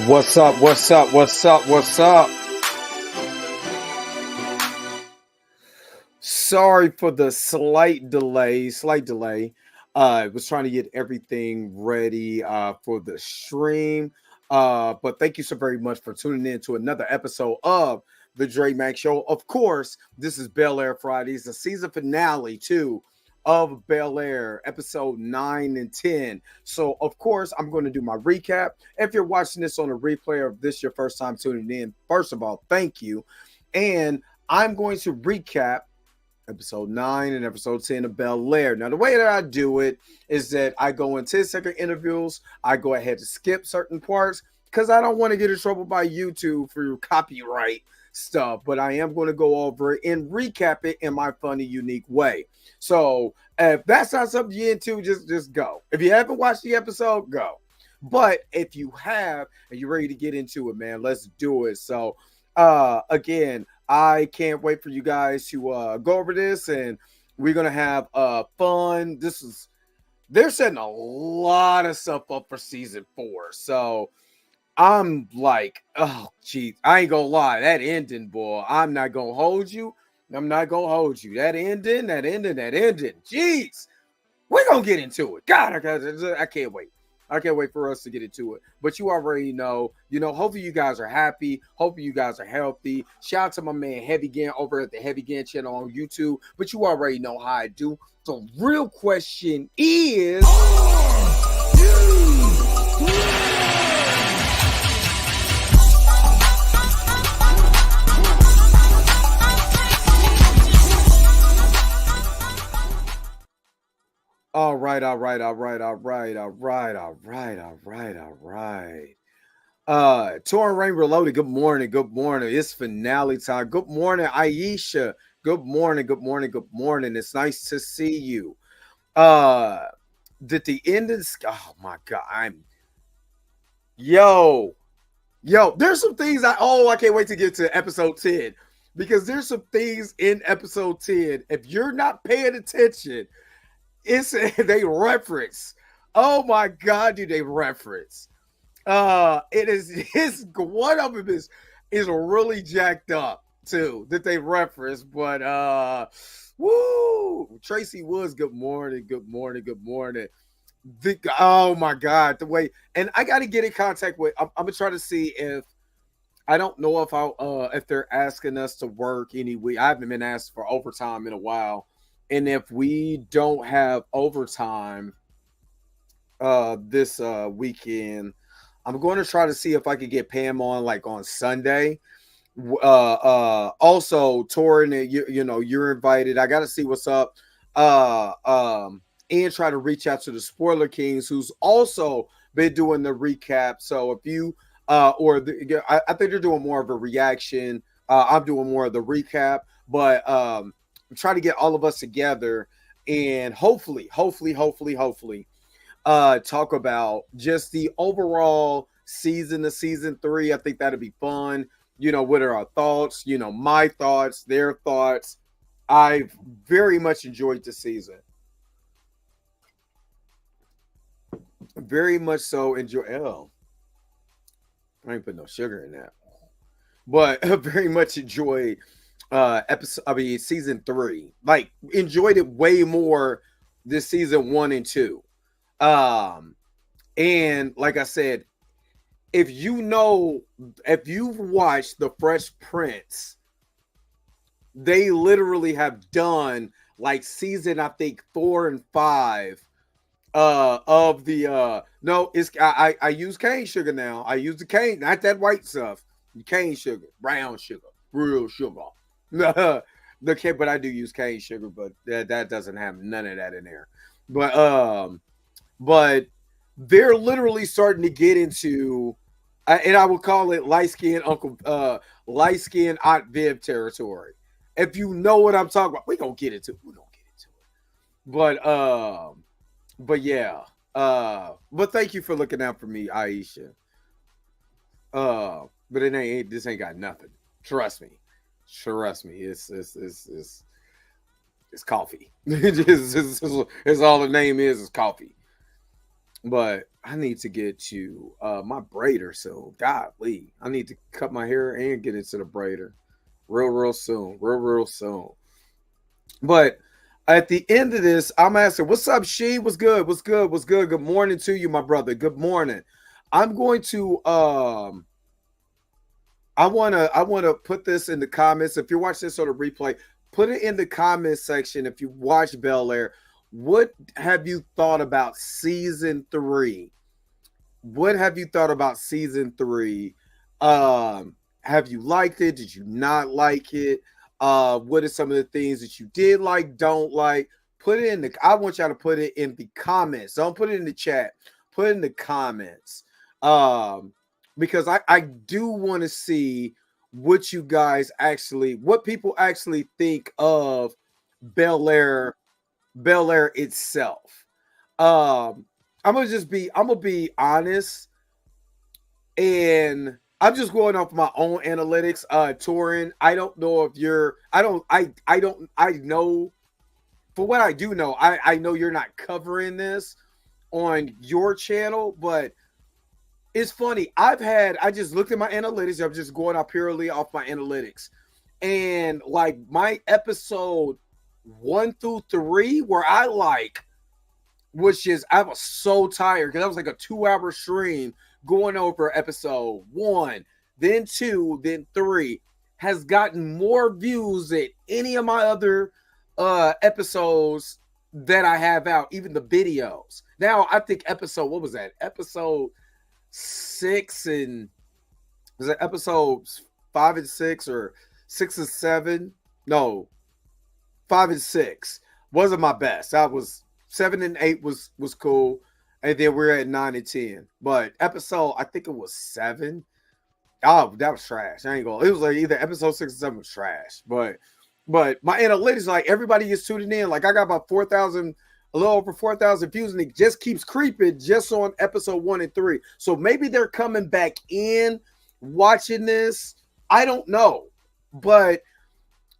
What's up? What's up? What's up? What's up? Sorry for the slight delay. I was trying to get everything ready for the stream. But thank you so very much for tuning in to another episode of the Dre Mac Show. Of course, this is Bel-Air Fridays, the season finale too of Bel-Air, episode 9 and 10. So, of course, I'm going to do my recap. If you're watching this on a replay or if this is your first time tuning in, first of all, thank you. And I'm going to recap episode 9 and episode 10 of Bel-Air. Now, the way that I do it is that I go in 10-second intervals. I go ahead to skip certain parts because I don't want to get in trouble by YouTube for copyright stuff, but I am going to go over it and recap it in my funny, unique way. So if that's not something you're into, just go. If you haven't watched the episode, go. But if you have and you're ready to get into it, man, let's do it. So again, I can't wait for you guys to go over this, and we're gonna have fun. They're setting a lot of stuff up for season 4. So I'm like, oh geez, I ain't gonna lie, that ending, boy. I'm not gonna hold you. That ending. Jeez, we're gonna get into it. God, I can't wait. I can't wait for us to get into it. But you already know, hopefully you guys are happy. Hopefully you guys are healthy. Shout out to my man Heavy Gan over at the Heavy Gan channel on YouTube. But you already know how I do. The real question is, all right. Torn Rain Reloaded, good morning. It's finale time. Good morning, Aisha. Good morning. It's nice to see you. Did the end of this? Oh my god, yo, there's some things I can't wait to get to episode 10 because there's some things in episode 10. If you're not paying attention, they reference. Oh my god, do they reference? It's one of them is really jacked up too that they reference, but Tracy Woods, good morning. Oh my god, the way, and I got to get in contact with. I'm gonna try to see if I don't know if they're asking us to work any week. I haven't been asked for overtime in a while, and if we don't have overtime this weekend, I'm going to try to see if I could get Pam on like on Sunday. Also, Torin, you're invited. I got to see what's up. And try to reach out to the Spoiler Kings, who's also been doing the recap. So if you I think they're doing more of a reaction. I'm doing more of the recap, but try to get all of us together and hopefully talk about just the overall season of season 3. I think that'd be fun. What are our thoughts? My thoughts, their thoughts. I've very much enjoyed the season. Very much so enjoy. Oh, I ain't put no sugar in that. But very much enjoyed season 3. Like, enjoyed it way more this season 1 and 2. And like I said, if you've watched The Fresh Prince, they literally have done like season, I think 4 and 5 of the no, it's I use cane sugar now. I use the cane, not that white stuff. Cane sugar, brown sugar, real sugar. But I do use cane sugar, but that doesn't have none of that in there. But they're literally starting to get into, and I would call it light skin Aunt Viv territory. If you know what I'm talking about, we're gonna get into it. But yeah. But thank you for looking out for me, Aisha. But this ain't got nothing. Trust me. It's coffee. It's all the name is coffee. But I need to get to my braider soon. Golly, I need to cut my hair and get into the braider real soon, real soon. But at the end of this, I'm asking, "What's up, She? What's good? What's good? What's good? Good morning to you, my brother. Good morning." I'm going to I wanna put this in the comments. If you're watching this on a replay, put it in the comment section. If you watch Bel-Air, what have you thought about season 3? What have you thought about season 3? Have you liked it? Did you not like it? What are some of the things that you did like, don't like? Put it in the I want y'all to put it in the comments. Don't put it in the chat. Put it in the comments. Because I do want to see what you guys what people actually think of Bel-Air, Bel-Air itself. I'm gonna be honest, and I'm just going off my own analytics. Touring, I don't know if you're I know for what I do know, I know you're not covering this on your channel, but it's funny. I just looked at my analytics. I'm just going out purely off my analytics. And like my episode 1 through 3, where I was so tired because that was like a 2-hour stream going over episode 1, then 2, then 3, has gotten more views than any of my other episodes that I have out, even the videos. Now I think what was that? Episode 6 and was it episodes 5 and 6 or 6 and 7? No, 5 and 6 wasn't my best. I was 7 and 8 was cool, and then we're at 9 and 10. But episode, I think it was 7. Oh, that was trash. I ain't gonna. It was like either episode 6 or 7 was trash. But my analytics, like everybody is tuning in. Like I got about 4,000, a little over 4,000 views, and it just keeps creeping just on episode 1 and 3. So maybe they're coming back in watching this. I don't know, but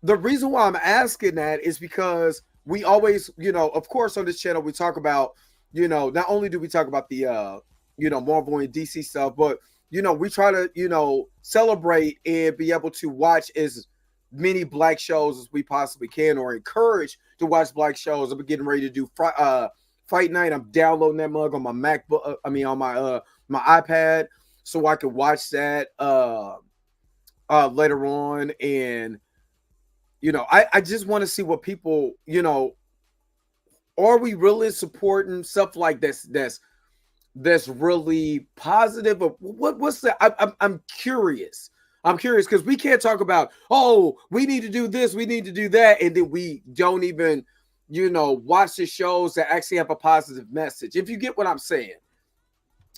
the reason why I'm asking that is because we always, of course, on this channel, we talk about, not only do we talk about the, Marvel and DC stuff, but, we try to, celebrate and be able to watch as many Black shows as we possibly can, or encourage to watch Black shows. I'm getting ready to do Fight Night. I'm downloading that mug on my MacBook. On my iPad, so I can watch that later on. And I just want to see what people, are we really supporting stuff like this that's really positive? Or what's that? I'm curious. I'm curious because we can't talk about, oh, we need to do this, we need to do that, and then we don't even, watch the shows that actually have a positive message. If you get what I'm saying,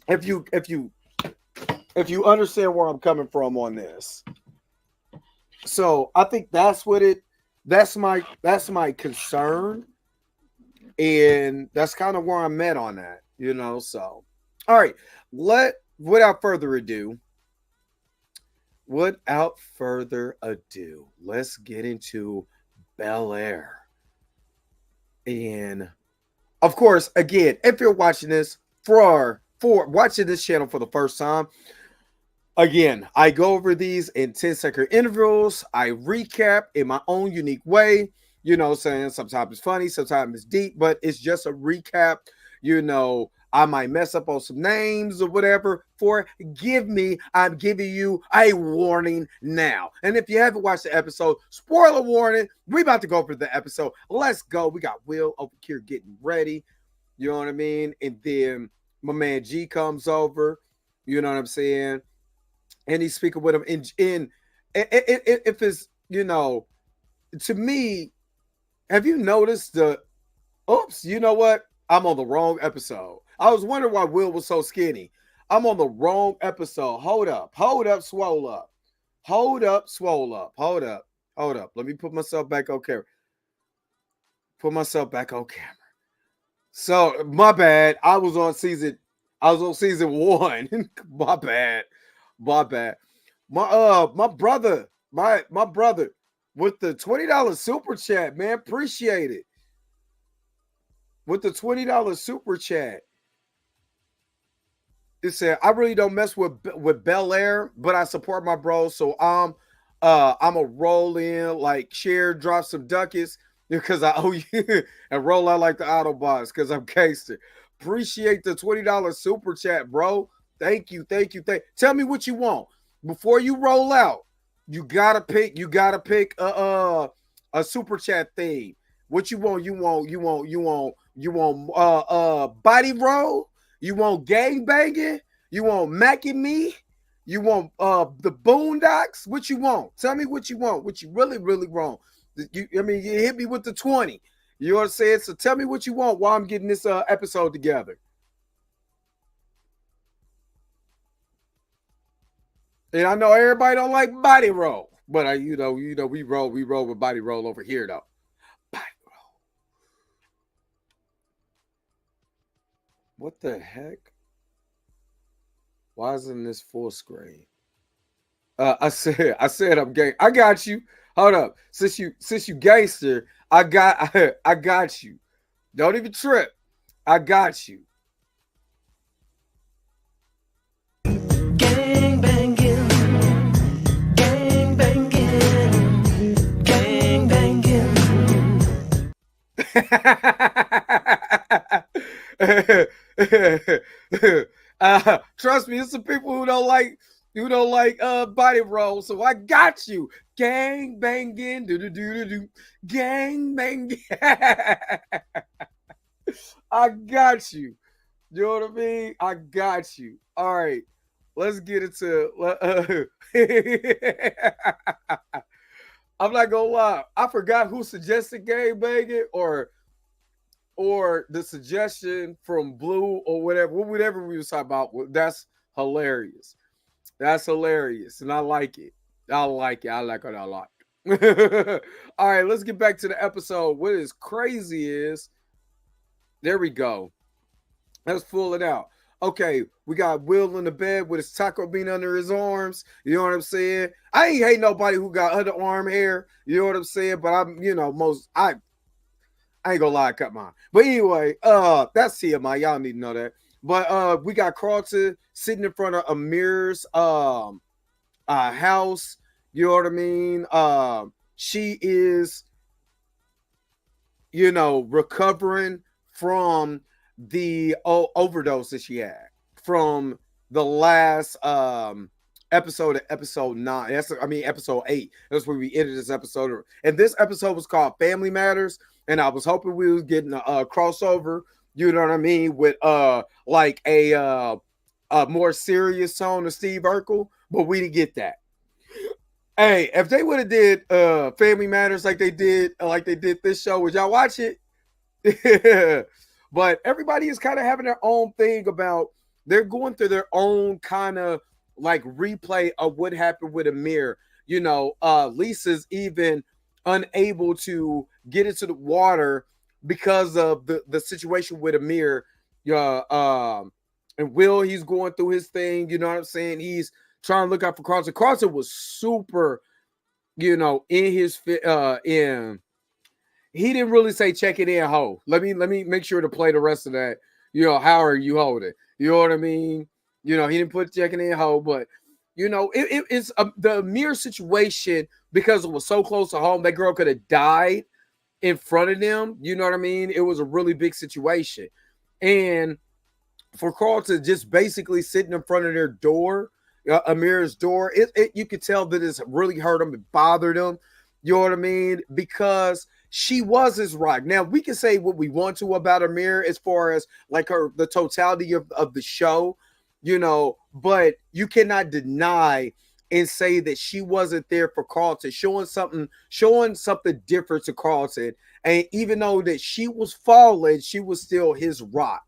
if you understand where I'm coming from on this. So I think that's my concern, and that's kind of where I'm at on that, so all right, without further ado, let's get into Bel-Air. And of course, again, if you're watching this for watching this channel for the first time, again, I go over these in 10-second intervals. I recap in my own unique way. Saying sometimes it's funny, sometimes it's deep, but it's just a recap. I might mess up on some names or whatever. Forgive me. I'm giving you a warning now. And if you haven't watched the episode, spoiler warning, we're about to go over the episode. Let's go. We got Will over here getting ready. You know what I mean? And then my man G comes over. You know what I'm saying? And he's speaking with him in if it's, to me, have you noticed oops, you know what? I'm on the wrong episode. I was wondering why Will was so skinny. I'm on the wrong episode. Hold up, swole up. Hold up, swole up. Hold up. Let me put myself back on camera. So my bad. I was on season 1. My bad. My brother with the $20 super chat, man. Appreciate it. With the $20 super chat. It said, I really don't mess with Bel-Air, but I support my bros. So I'm a roll in, like share, drop some ducats because I owe you and roll out like the Autobots because I'm gangster. Appreciate the $20 super chat, bro. Thank you, thank you, Tell me what you want. Before you roll out, you gotta pick a super chat theme. What you want, you want body roll? You want gang banging? You want Mac and me? You want the Boondocks? What you want? Tell me what you want. What you really want? You hit me with the 20. You know what I'm saying? So tell me what you want while I'm getting this episode together. And I know everybody don't like body roll, but we roll with body roll over here though. Body roll. What the heck? Why isn't this full screen? I said I'm gay. I got you. Hold up. Since you gangster, I got you. Don't even trip. I got you. Gang banging, gang banging, gang banging. Trust me, it's some people who don't like body roll. So I got you. Gang banging, do gang banging. I got you. You know what I mean? I got you. All right, let's get into. I'm not gonna lie. I forgot who suggested gang banging or the suggestion from Blue or whatever we was talking about. That's hilarious. That's hilarious, and I like it. I like it. I like it a lot. All right, let's get back to the episode. What is crazy is there we go. Let's pull it out. Okay, we got Will in the bed with his taco bean under his arms. You know what I'm saying? I ain't hate nobody who got underarm hair. You know what I'm saying? But I ain't gonna lie, I cut mine. But anyway, that's TMI. Y'all need to know that. But we got Carlton sitting in front of Amir's house. You know what I mean? She is, recovering from the overdose that she had from the last episode 9. Episode 8. That's where we ended this episode. And this episode was called Family Matters. And I was hoping we was getting a crossover, you know what I mean, with like a more serious tone of Steve Urkel, but we didn't get that. Hey, if they would have did Family Matters like they did this show, would y'all watch it? But everybody is kind of having their own thing about they're going through their own kind of like replay of what happened with Amir. Lisa's even unable to get into the water because of the situation with Amir. And Will, he's going through his thing, you know what I'm saying? He's trying to look out for Carlton. Carlton was super, in his in. He didn't really say check it in, ho. Let me make sure to play the rest of that. How are you holding? You know what I mean? He didn't put checking in, ho, but it's the Amir situation because it was so close to home. That girl could have died in front of them. You know what I mean? It was a really big situation. And for Carl to just basically sitting in front of their door, Amir's door, you could tell that it's really hurt him. It bothered him. You know what I mean? Because she was his rock. Now, we can say what we want to about Amir as far as like the totality of the show, but you cannot deny and say that she wasn't there for Carlton, showing something different to Carlton. And even though that she was falling, she was still his rock.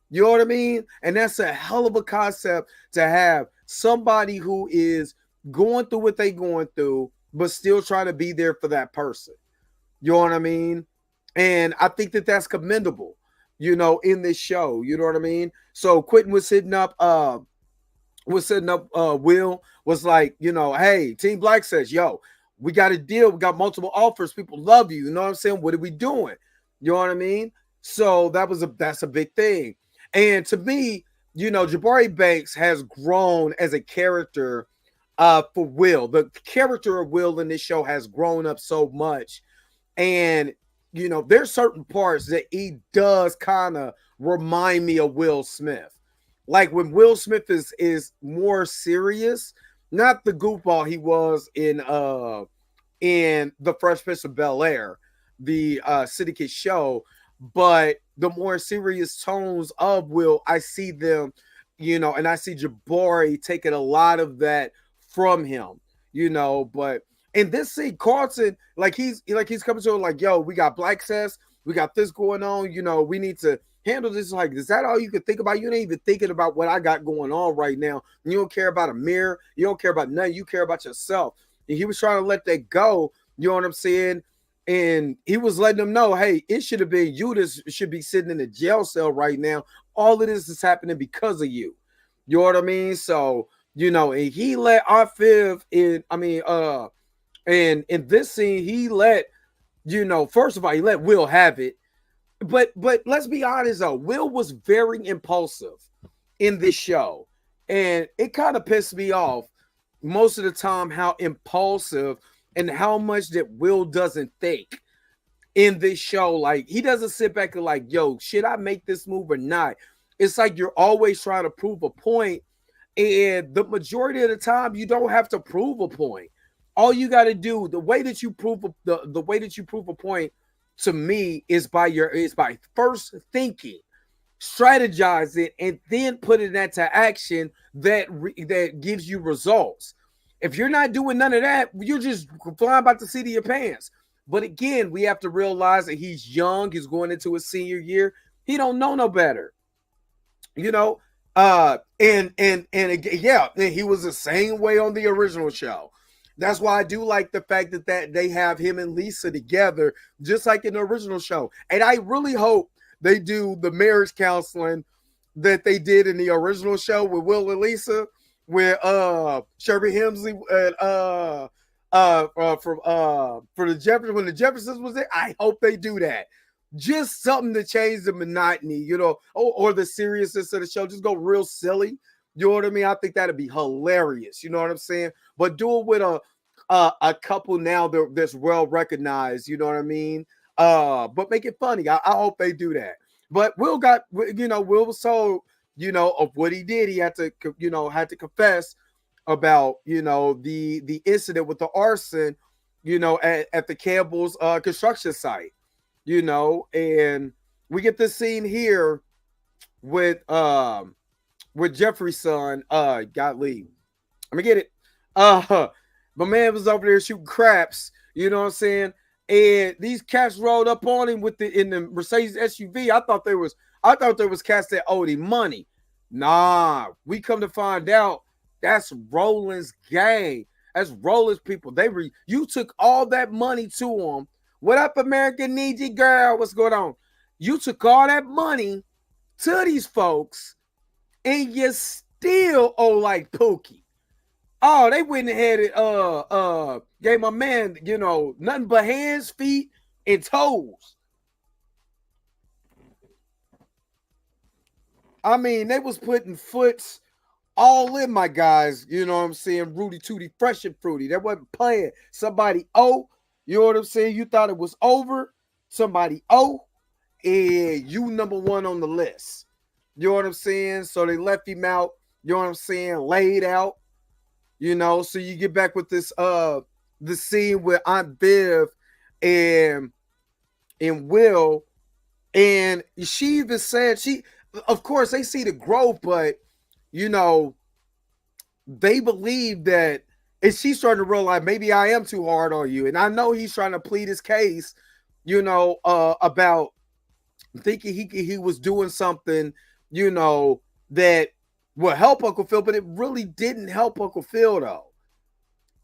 You know what I mean? And that's a hell of a concept to have somebody who is going through what they're going through, but still trying to be there for that person. You know what I mean? And I think that that's commendable, in this show. You know what I mean? So Quentin was hitting up Will, was like, hey, Team Black says, yo, we got a deal. We got multiple offers. People love you. You know what I'm saying? What are we doing? You know what I mean? So that's a big thing. And to me, Jabari Banks has grown as a character for Will. The character of Will in this show has grown up so much. And, there's certain parts that he does kind of remind me of Will Smith. Like when Will Smith is more serious, not the goofball he was in the Fresh Prince of Bel-Air, the City Kid show, but the more serious tones of Will, I see them, and I see Jabari taking a lot of that from him, but in this scene, Carlton, he's coming to him like, yo, we got black cess, we got this going on, we need to handle this. Like, is that all you can think about? You ain't even thinking about what I got going on right now. You don't care about a mirror, you don't care about nothing, you care about yourself. And he was trying to let that go, you know what I'm saying? And he was letting them know, hey, it should have been you that should be sitting in a jail cell right now. All of this is happening because of you. You know what I mean? So, and he let Afiv and in this scene, he let, first of all, he let Will have it. But let's be honest though, Will was very impulsive in this show. And it kind of pissed me off most of the time how impulsive and how much that Will doesn't think in this show. Like, he doesn't sit back and like, yo, should I make this move or not? It's like you're always trying to prove a point, and the majority of the time you don't have to prove a point. All you got to do, the way that you prove a point to me is by first thinking, strategizing, and then putting that to action that gives you results. If you're not doing none of that, you're just flying by the seat of your pants. But again, we have to realize that he's young. He's going into his senior year. He don't know no better. And again, yeah, and he was the same way on the original show. That's why I do like the fact that they have him and Lisa together, just like in the original show. And I really hope they do the marriage counseling that they did in the original show with Will and Lisa, where Sherry Hemsley for the Jeffersons, when the Jeffersons was there. I hope they do that. Just something to change the monotony, or the seriousness of the show. Just go real silly. You know what I mean? I think that'd be hilarious. You know what I'm saying? But do it with a couple now that's well recognized. You know what I mean? But make it funny. I hope they do that. But Will was told, of what he did. He had to confess about, the incident with the arson, at the Campbell's construction site, and we get this scene here with Jeffrey's son, Gottlieb. Let me get it. My man was over there shooting craps, you know what I'm saying? And these cats rolled up on him in the Mercedes SUV. I thought there was cats that owed him money. Nah, we come to find out that's Roland's gang. That's Roland's people. You took all that money to them. What up, American Need You, girl? What's going on? You took all that money to these folks, and you still owe like Pookie. Oh, they went ahead and gave my man, nothing but hands, feet, and toes. I mean, they was putting foots all in my guys, you know what I'm saying? Rudy Tooty, fresh and fruity. That wasn't playing. Somebody you know what I'm saying? You thought it was over. Somebody and you number one on the list. You know what I'm saying? So they left him out, you know what I'm saying, laid out. So you get back with this the scene with Aunt Viv and Will, and she even said of course they see the growth, but they believe that, and she's starting to realize maybe I am too hard on you. And I know he's trying to plead his case, about thinking he was doing something, that will help Uncle Phil, but it really didn't help Uncle Phil though.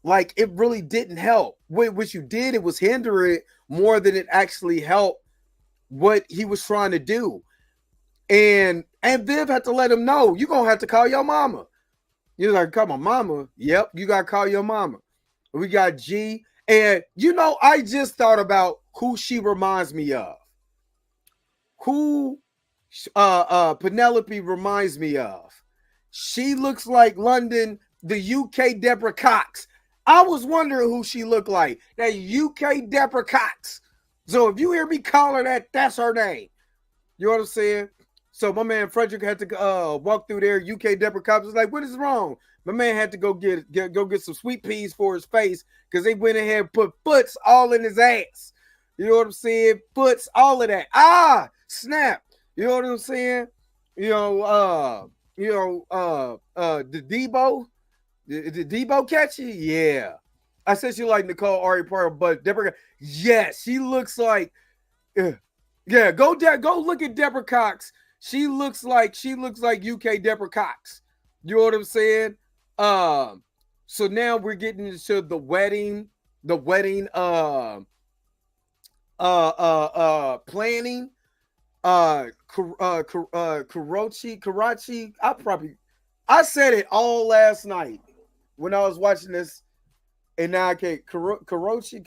Like, it really didn't help. What you did, it was hinder it more than it actually helped what he was trying to do. And Viv had to let him know, you're going to have to call your mama. You're like, call my mama? Yep, you got to call your mama. We got G. And, I just thought about who she reminds me of. Who Penelope reminds me of. She looks like London, the UK Deborah Cox. I was wondering who she looked like. That UK Deborah Cox. So if you hear me call her that, that's her name. You know what I'm saying? So my man Frederick had to walk through there. UK Deborah Cox was like, "What is wrong?" My man had to go get some sweet peas for his face because they went ahead and put foots all in his ass. You know what I'm saying? Foots, all of that. Ah, snap. You know what I'm saying? The Debo, the Debo catchy, yeah. I said she like Nicole Ari Parker, but Deborah, yes, she looks like, yeah. Go look at Deborah Cox. She looks like UK Deborah Cox. You know what I'm saying? So now we're getting into the wedding planning. Karachi. I said it all last night when I was watching this, and now I can't. Karachi.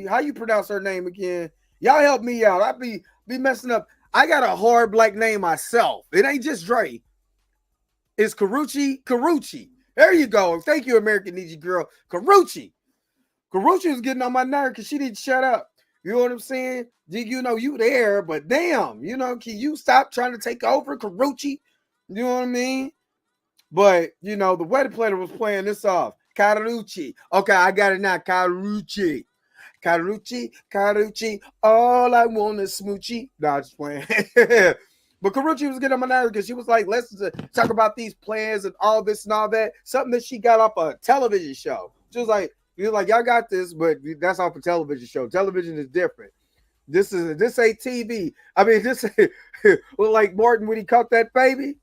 How you pronounce her name again? Y'all help me out. I be messing up. I got a hard black name myself. It ain't just Dre. It's Karuchi. There you go. Thank you, American Ninja Girl. Karuchi was getting on my nerve because she didn't shut up. You know what I'm saying? You know you there, but damn, can you stop trying to take over, Karuchi? You know what I mean? But the wedding planner was playing this off. Karuchi. Okay, I got it now. Karuchi. All I want is smoochie. Nah, just playing. But Karuchi was getting on my nerves because she was like, let's talk about these plans and all this and all that. Something that she got off a television show. She was like, y'all got this, but that's off a television show. Television is different. This ain't TV. I mean, this well, like Martin when he caught that baby.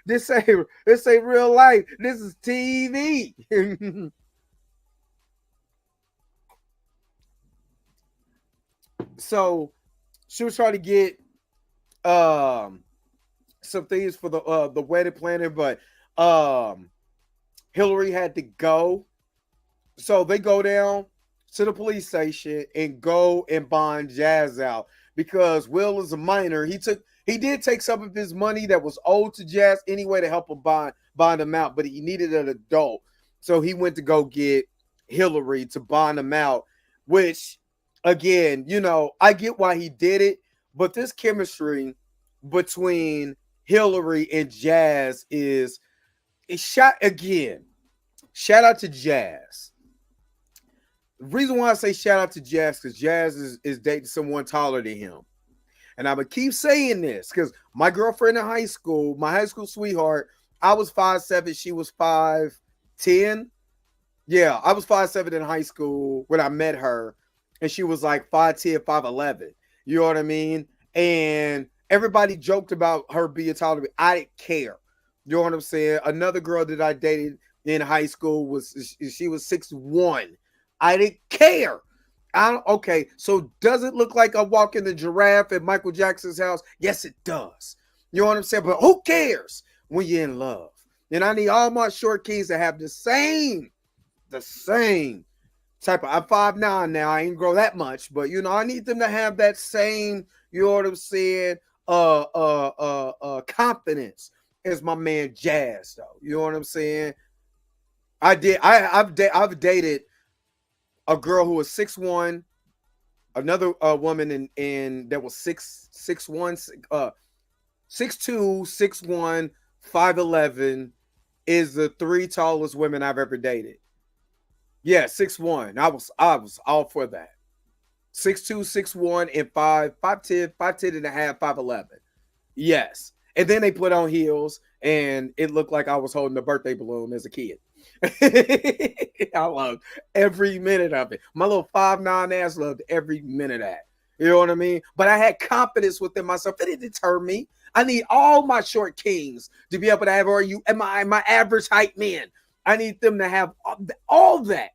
this ain't real life. This is TV. So she was trying to get some things for the wedding planner, but Hillary had to go. So they go down to the police station and go and bond Jazz out because Will is a minor. He did take some of his money that was owed to Jazz anyway to help him bond him out, but he needed an adult. So he went to go get Hillary to bond him out, which again, I get why he did it, but this chemistry between Hillary and Jazz is shot again. Shout out to Jazz. The reason why I say shout out to Jazz because Jazz is dating someone taller than him. And I'm going to keep saying this because my girlfriend in high school, my high school sweetheart, I was 5'7", she was 5'10". Yeah, I was 5'7" in high school when I met her. And she was like 5'10", 5'11". You know what I mean? And everybody joked about her being taller than me. I didn't care. You know what I'm saying? Another girl that I dated in high school was 6'1". I didn't care. Okay, so does it look like I walk in the giraffe at Michael Jackson's house? Yes, it does. You know what I'm saying? But who cares when you're in love? And I need all my short kings to have the same type of. I'm 5'9" now. I ain't grow that much, but I need them to have that same. You know what I'm saying? Confidence as my man Jazz, though. You know what I'm saying? I've dated a girl who was 6'1", another woman in that was 6'1", 6'2", 6'1", 5'11", is the three tallest women I've ever dated. Yeah, 6'1". I was all for that. 6'2", 6'1", and 5'10" and a half, 5'11". Yes. And then they put on heels, and it looked like I was holding a birthday balloon as a kid. I loved every minute of it. My little 5'9" ass loved every minute of that. You know what I mean? But I had confidence within myself. It didn't deter me. I need all my short kings to be able to have my average height men. I need them to have all that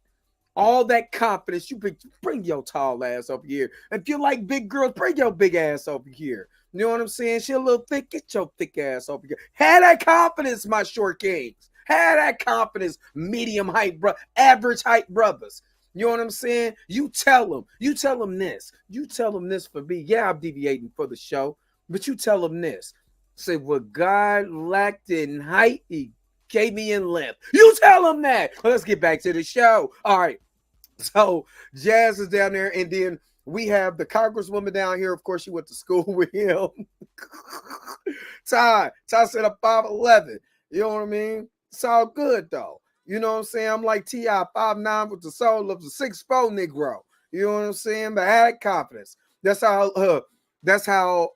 confidence. You bring your tall ass over here. If you like big girls, bring your big ass over here. You know what I'm saying? She a little thick. Get your thick ass over here. Have that confidence, my short kings. Have that confidence, medium height, average height brothers. You know what I'm saying? You tell them. You tell them this. You tell them this for me. Yeah, I'm deviating for the show, but you tell them this. Say, what God lacked in height, he gave me in length. You tell them that. Well, let's get back to the show. All right. So Jazz is down there, and then we have the congresswoman down here. Of course, she went to school with him. Ty said a 5'11". You know what I mean? It's all good though. You know what I'm saying? I'm like T.I. 5'9" with the soul of a 6'4" Negro. You know what I'm saying? But I had confidence. That's how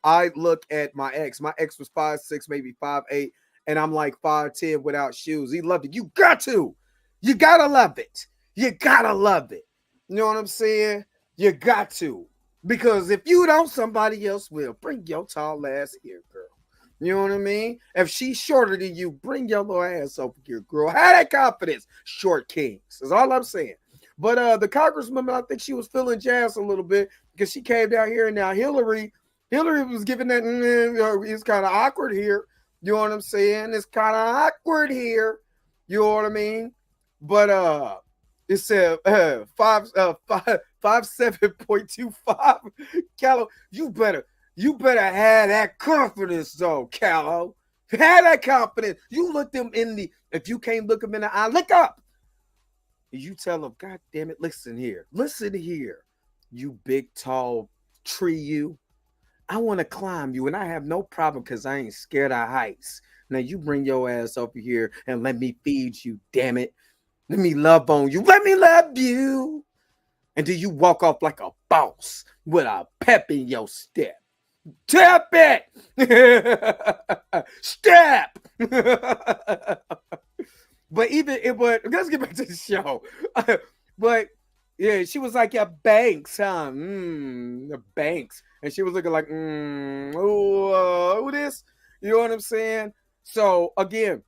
I look at my ex. My ex was 5'6", maybe 5'8", and I'm like 5'10" without shoes. He loved it. You got to. You gotta love it. You gotta love it. You know what I'm saying? You got to. Because if you don't, somebody else will. Bring your tall ass here, girl. You know what I mean? If she's shorter than you, bring your little ass over here, girl. Have that confidence, short kings. That's all I'm saying. But the congresswoman, I think she was feeling Jazz a little bit because she came down here, and now Hillary was giving that, it's kind of awkward here. You know what I'm saying? It's kind of awkward here. You know what I mean? But it said 57.25. Callow, you better have that confidence, though, Callow. Have that confidence. You look them in the, if you can't look them in the eye, look up. You tell them, God damn it, listen here, you big, tall tree, you. I want to climb you, and I have no problem because I ain't scared of heights. Now you bring your ass over here and let me feed you, damn it. Let me love on you. Let me love you. And then you walk off like a boss with a pep in your step. Tap it. Step. But let's get back to the show. But yeah, she was like, yeah, Banks, huh? The Banks. And she was looking like, who this? You know what I'm saying? So again,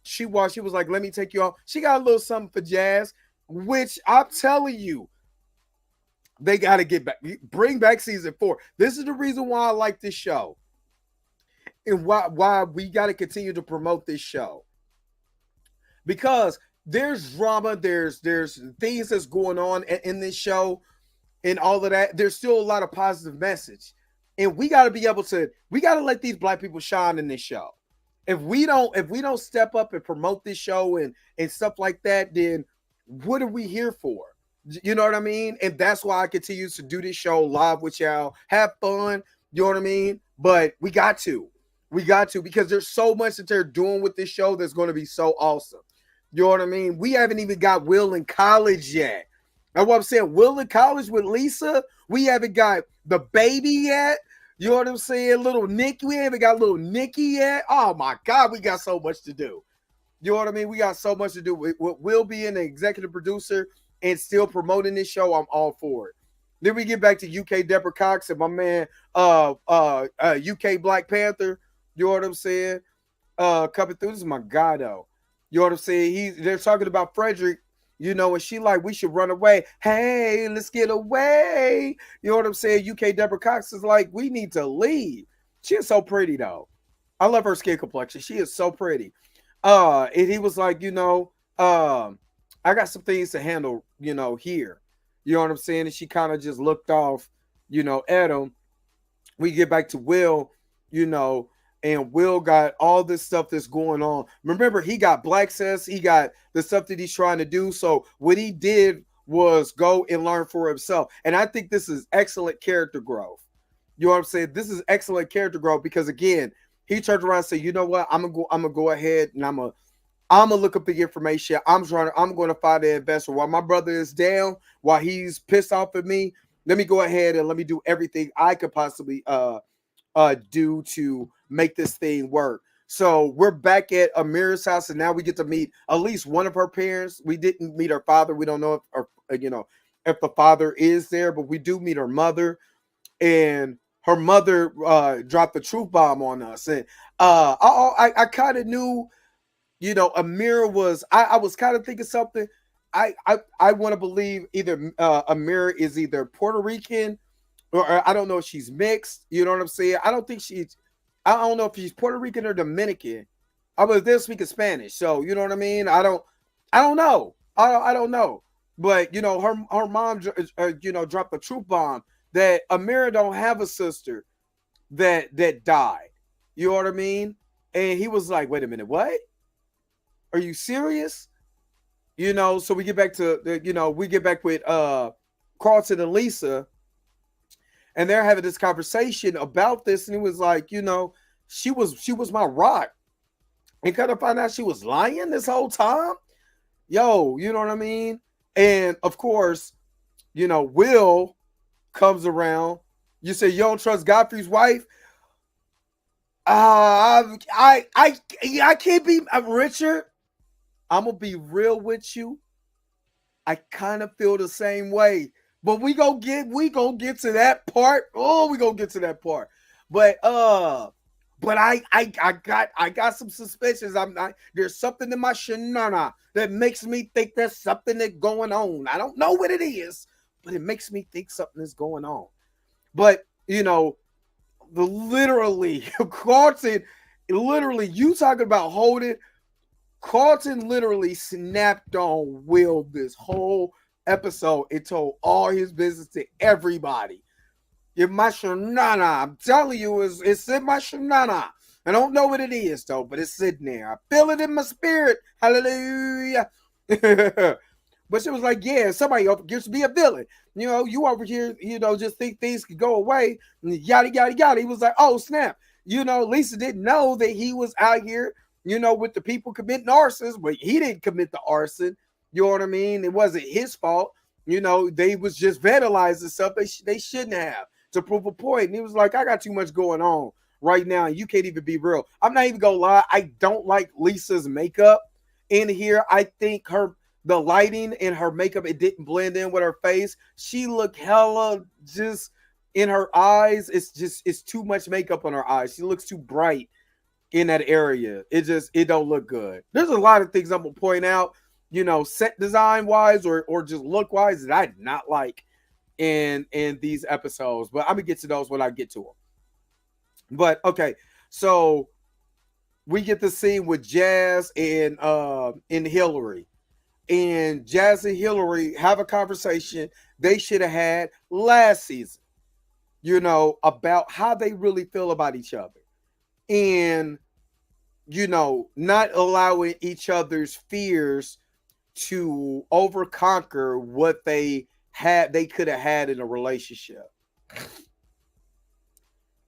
she was like, let me take you off. She got a little something for Jazz, which I'm telling you, they got to get back, bring back season 4. This is the reason why I like this show, and why we got to continue to promote this show, because there's drama, there's things that's going on in this show, and all of that. There's still a lot of positive message, and we got to be able to. We got to let these Black people shine in this show. If we don't step up and promote this show and stuff like that, then what are we here for? You know what I mean? And that's why I continue to do this show live with y'all. Have fun. You know what I mean? But we got to, because there's so much that they're doing with this show that's going to be so awesome. You know what I mean? We haven't even got Will in college yet. That's what I'm saying. Will in college with Lisa. We haven't got the baby yet. You know what I'm saying? Little Nikki. We haven't got little Nikki yet. Oh my God, we got so much to do. You know what I mean? We got so much to do. We'll be an executive producer and still promoting this show. I'm all for it. Then we get back to UK Deborah Cox and my man UK Black Panther. You know what I'm saying? Coming through. This is my guy though. You know what I'm saying? They're talking about Frederick. You know, and she like, we should run away. Hey, let's get away. You know what I'm saying? UK Deborah Cox is like, we need to leave. She is so pretty, though. I love her skin complexion. She is so pretty. And he was like, I got some things to handle, here. You know what I'm saying? And she kind of just looked off, at him. We get back to Will, and Will got all this stuff that's going on. Remember, he got Black Cess. He got the stuff that he's trying to do. So what he did was go and learn for himself. And I think this is excellent character growth. You know what I'm saying? This is excellent character growth because, again, he turned around and said, you know what? I'm gonna go ahead and I'm gonna look up the information. I'm going to find the investor. While my brother is down, while he's pissed off at me, let me go ahead and let me do everything I could possibly do to make this thing work. So we're back at Amira's house, and now we get to meet at least one of her parents. We didn't meet her father. We don't know if the father is there, but we do meet her mother, and her mother dropped the truth bomb on us. And I kind of knew, Amira was. I was kind of thinking something. I want to believe either Amira is either Puerto Rican, or I don't know if she's mixed. You know what I'm saying? I don't know if she's Puerto Rican or Dominican. I was there speaking Spanish. So, you know what I mean? I don't know. I don't know. But her mom, dropped the truth bomb that Amira don't have a sister that died. You know what I mean? And he was like, "Wait a minute, what? Are you serious?" So we get back to we get back with Carlton and Lisa, and they're having this conversation about this, and it was like, she was my rock, and kind of find out she was lying this whole time. Yo, you know what I mean? And of course, Will comes around. You say you don't trust Godfrey's wife. I can't be Richard. I'm gonna be real with you. I kind of feel the same way, but we gonna get to that part. Oh, we gonna get to that part. But I got some suspicions. I'm not. There's something in my shanana that makes me think there's something that's going on. I don't know what it is, but it makes me think something is going on. But literally Carlton, literally you talking about holding. Carlton literally snapped on Will this whole episode and told all his business to everybody. In my shanana, I'm telling you, it's in my shanana. I don't know what it is though, but it's sitting there. I feel it in my spirit. Hallelujah. But she was like, yeah, somebody gets to be a villain. You over here, just think things could go away. Yada, yada, yada. He was like, oh, snap. Lisa didn't know that he was out here, with the people committing arsons, but he didn't commit the arson. You know what I mean? It wasn't his fault. They was just vandalizing stuff they shouldn't have to prove a point. And he was like, I got too much going on right now, and you can't even be real. I'm not even gonna lie. I don't like Lisa's makeup in here. I think the lighting and her makeup, it didn't blend in with her face. She looked hella just in her eyes. It's too much makeup on her eyes. She looks too bright in that area. It don't look good. There's a lot of things I'm gonna point out, set design wise or just look wise that I did not like in these episodes. But I'm gonna get to those when I get to them. But okay, so we get the scene with Jazz and Hillary. And Jazz and Hillary have a conversation they should have had last season, about how they really feel about each other. And, not allowing each other's fears to overconquer what they could have had in a relationship.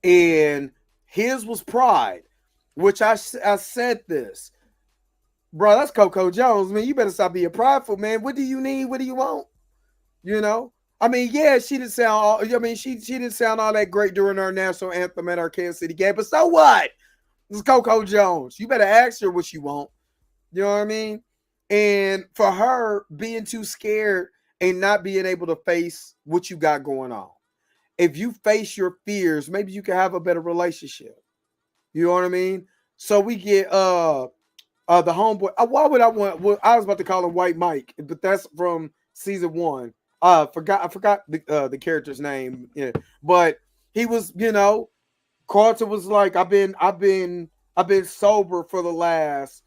And his was pride, which I said this. Bro, that's Coco Jones, man. You better stop being prideful, man. What do you need? What do you want? I mean, yeah, she didn't sound all. I mean, she didn't sound all that great during our national anthem at our Kansas City game. But so what? It's Coco Jones. You better ask her what you want. You know what I mean? And for her being too scared and not being able to face what you got going on. If you face your fears, maybe you can have a better relationship. You know what I mean? So we get the homeboy. Why would I want? Well, I was about to call him White Mike, but that's from season 1. I forgot the character's name. Yeah. But he was, Carlton was like, I've been sober for the last,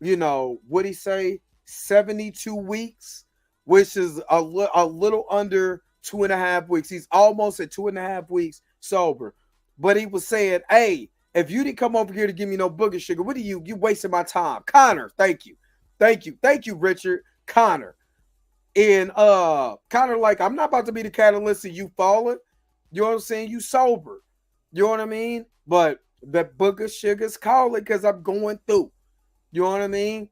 what'd he say, 72 weeks, which is a little under 2.5 weeks. He's almost at 2.5 weeks sober. But he was saying, hey, if you didn't come over here to give me no booger sugar, what are you wasting my time? Connor, thank you, Richard. Connor. And Connor, like, I'm not about to be the catalyst of you falling. You know what I'm saying? You sober. You know what I mean? But that booger sugar's calling because I'm going through. You know what I mean?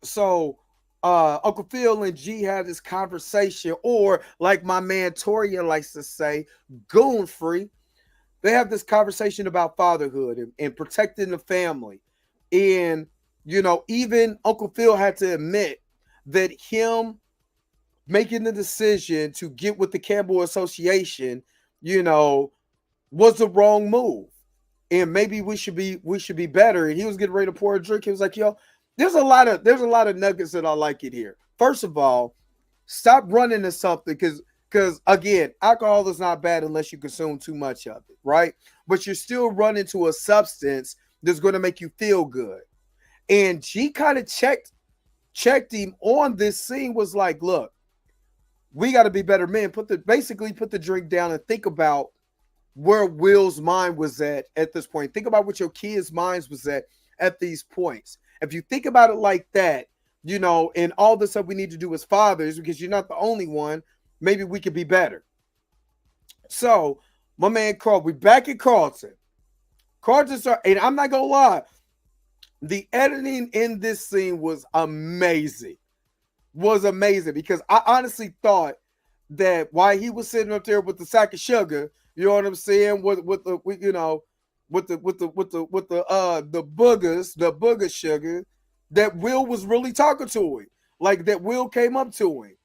So Uncle Phil and G had this conversation, or like my man Toria likes to say, goon free. They have this conversation about fatherhood and protecting the family. And, even Uncle Phil had to admit that him making the decision to get with the Campbell Association, was the wrong move. And maybe we should be better. And he was getting ready to pour a drink. He was like, yo, there's a lot of nuggets that I like it here. First of all, stop running to something because again, alcohol is not bad unless you consume too much of it, right? But you're still running to a substance that's going to make you feel good. And G kind of checked checked him on this scene, was like, look, we got to be better men. Basically put the drink down and think about where Will's mind was at this point. Think about what your kids' minds was at these points. If you think about it like that, and all the stuff we need to do as fathers, because you're not the only one, maybe we could be better. So, my man Carl, we back at Carlton. And I'm not gonna lie, the editing in this scene was amazing. Because I honestly thought that while he was sitting up there with the sack of sugar, you know what I'm saying, with the booger sugar, that Will was really talking to him, like that Will came up to him.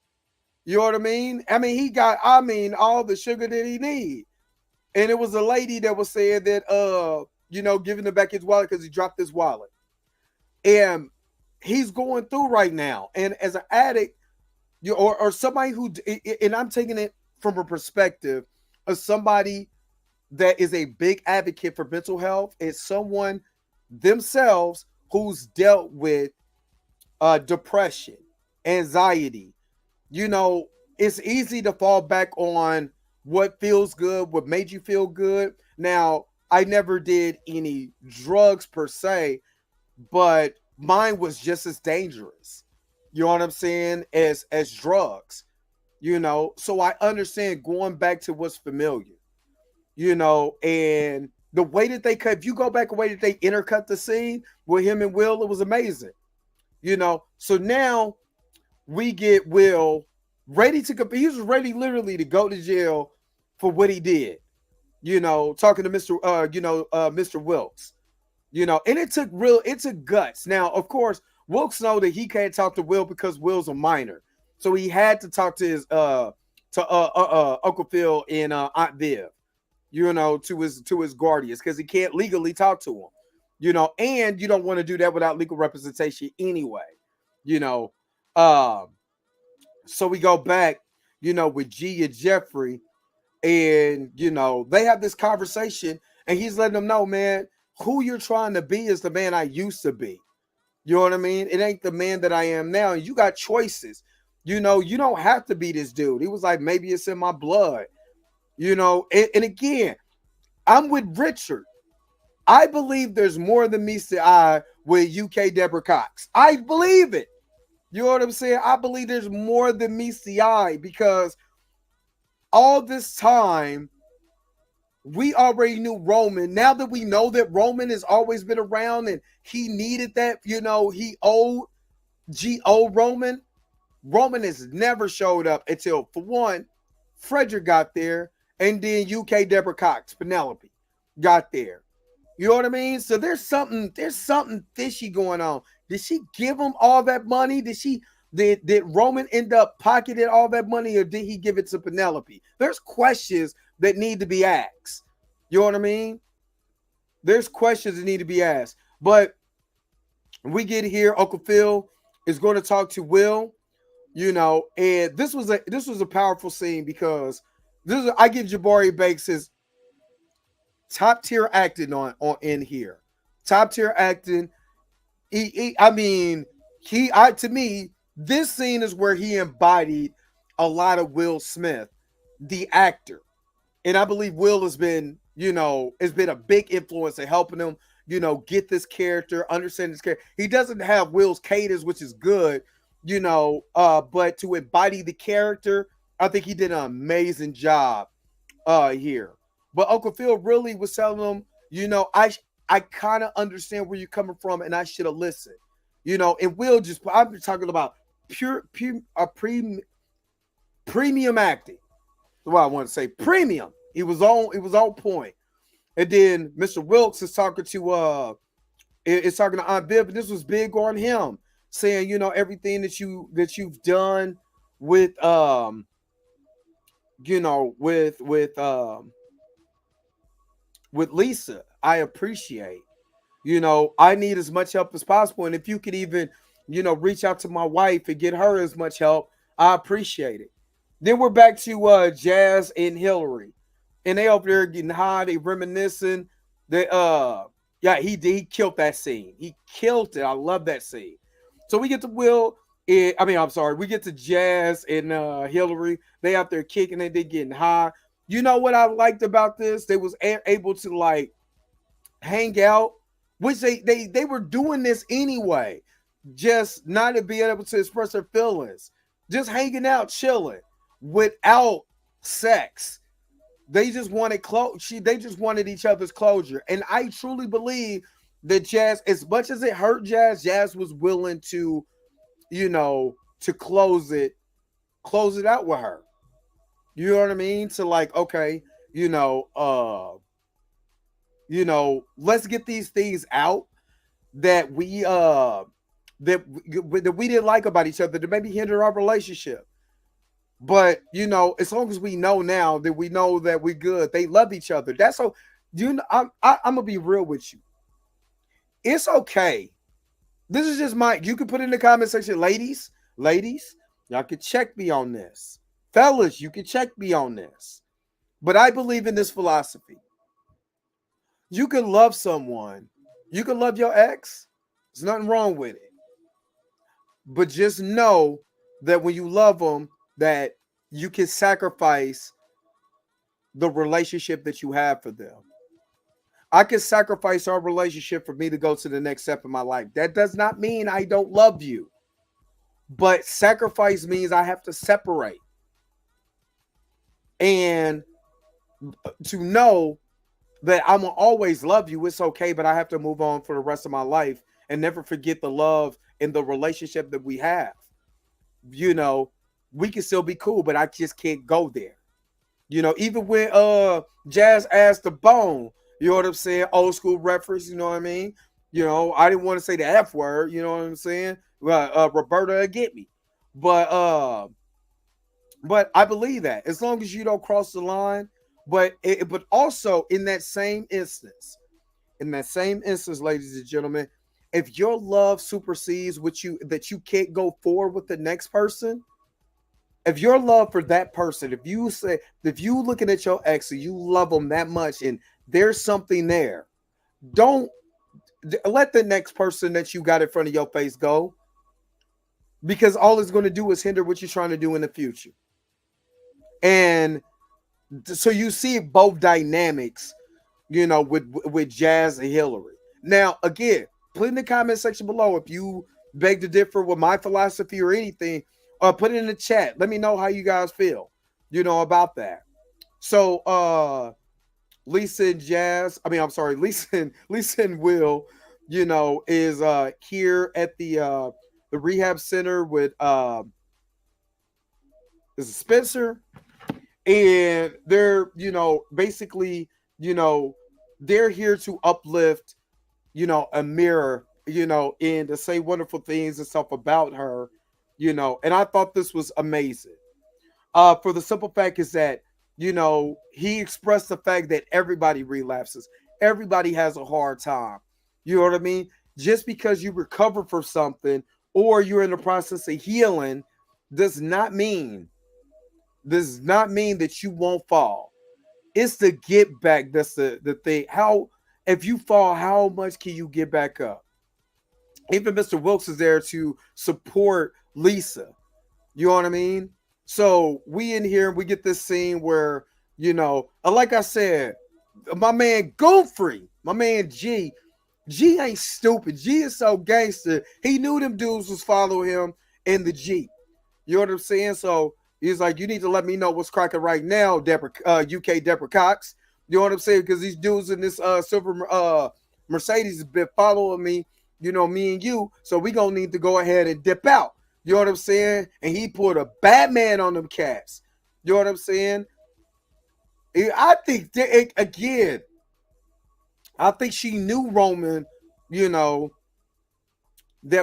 You know what I mean? I mean, he got, all the sugar that he need. And it was a lady that was saying that, giving him back his wallet because he dropped his wallet. And he's going through right now. And as an addict, or somebody who, and I'm taking it from a perspective of somebody that is a big advocate for mental health, is someone themselves who's dealt with depression, anxiety. It's easy to fall back on what feels good, what made you feel good. Now, I never did any drugs per se, but mine was just as dangerous. You know what I'm saying? As drugs. So I understand going back to what's familiar. And the way that they cut, if you go back the way that they intercut the scene with him and Will, it was amazing. So now we get Will ready to, he was ready literally to go to jail for what he did. Talking to Mr. Wilkes. And it took guts. Now, of course, Wilkes know that he can't talk to Will because Will's a minor. So he had to talk to his Uncle Phil and Aunt Viv, to his guardians, because he can't legally talk to him. And you don't want to do that without legal representation anyway. So we go back, with G and Jeffrey, and they have this conversation, and he's letting them know, man, who you're trying to be is the man I used to be. You know what I mean? It ain't the man that I am now. And you got choices. You don't have to be this dude. He was like, maybe it's in my blood. And again, I'm with Richard. I believe there's more than meets the eye with UK Deborah Cox. I believe it. You know what I'm saying? I believe there's more than meets the eye, because all this time, we already knew Roman. Now that we know that Roman has always been around and he needed that, he owed Roman. Roman has never showed up until, for one, Frederick got there, and then UK Deborah Cox, Penelope, got there. You know what I mean? So there's something fishy going on. Did she give him all that money? Did Roman end up pocketing all that money, or did he give it to Penelope? There's questions that need to be asked. You know what I mean? There's questions that need to be asked. But we get here, Uncle Phil is going to talk to Will, and this was a powerful scene, because I give Jabari Banks his top tier acting on in here. Top tier acting. To me, this scene is where he embodied a lot of Will Smith, the actor. And I believe Will has been a big influence in helping him, get this character, understand this character. He doesn't have Will's cadence, which is good, but to embody the character, I think he did an amazing job here. But Uncle Phil really was telling him, I kind of understand where you're coming from, and I should have listened. And Will I'm talking about premium acting. That's what I want to say. Premium. It was on point. And then Mr. Wilkes is talking to Aunt Viv, and this was big on him, saying, everything that you've done with with Lisa, I appreciate. I need as much help as possible. And if you could even, reach out to my wife and get her as much help, I appreciate it. Then we're back to Jazz and Hillary. And they over there getting high, they reminiscing. He killed that scene. He killed it. I love that scene. So we get to Will. I'm sorry. We get to Jazz and Hillary. They out there kicking it. They getting high. You know what I liked about this? They was able to like hang out, which they were doing this anyway. Just not to be able to express their feelings, just hanging out, chilling, without sex. They just wanted they just wanted each other's closure, and I truly believe that Jazz, as much as it hurt Jazz, Jazz was willing to, to close it out with her. You know what I mean? To like, okay, let's get these things out that that we didn't like about each other that maybe hinder our relationship. But as long as we know now that we know that we're good, they love each other. That's so. I'm gonna be real with you. It's okay. This is just my. You can put in the comment section, ladies, y'all can check me on this. Fellas, you can check me on this. But I believe in this philosophy. You can love someone. You can love your ex. There's nothing wrong with it. But just know that when you love them, that you can sacrifice the relationship that you have for them. I can sacrifice our relationship for me to go to the next step in my life. That does not mean I don't love you. But sacrifice means I have to separate. And to know that I'm gonna always love you, it's okay, but I have to move on for the rest of my life and never forget the love and the relationship that we have. We can still be cool, but I just can't go there. Even when Jazz asked the Bone, you know what I'm saying? Old school reference, you know what I mean? I didn't want to say the F word, you know what I'm saying? Roberta get me. But I believe that as long as you don't cross the line, but also in that same instance, ladies and gentlemen, if your love supersedes that you can't go forward with the next person, if your love for that person, if you looking at your ex and you love them that much and there's something there, don't let the next person that you got in front of your face go, because all it's going to do is hinder what you're trying to do in the future. And so you see both dynamics, with Jazz and Hillary. Now, again, put in the comment section below if you beg to differ with my philosophy or anything, or put it in the chat. Let me know how you guys feel, about that. So Lisa and Jazz, Lisa and Will, is here at the rehab center with is Spencer, and they're basically they're here to uplift a mirror, and to say wonderful things and stuff about her, and I thought this was amazing. For the simple fact is that he expressed the fact that everybody relapses, everybody has a hard time. You know what I mean? Just because you recover from something or you're in the process of healing does not mean that you won't fall. It's the get back that's the thing. How, if you fall, how much can you get back up? Even Mr. Wilkes is there to support Lisa. You know what I mean? So we in here, we get this scene where, like I said, my man Goofy, my man G ain't stupid. G is so gangster. He knew them dudes was following him in the Jeep. You know what I'm saying? So he's like, you need to let me know what's cracking right now, UK Deborah Cox. You know what I'm saying? Because these dudes in this silver Mercedes have been following me, me and you. So we going to need to go ahead and dip out. You know what I'm saying? And he put a Batman on them cats. You know what I'm saying? I think, again, I think she knew Roman, that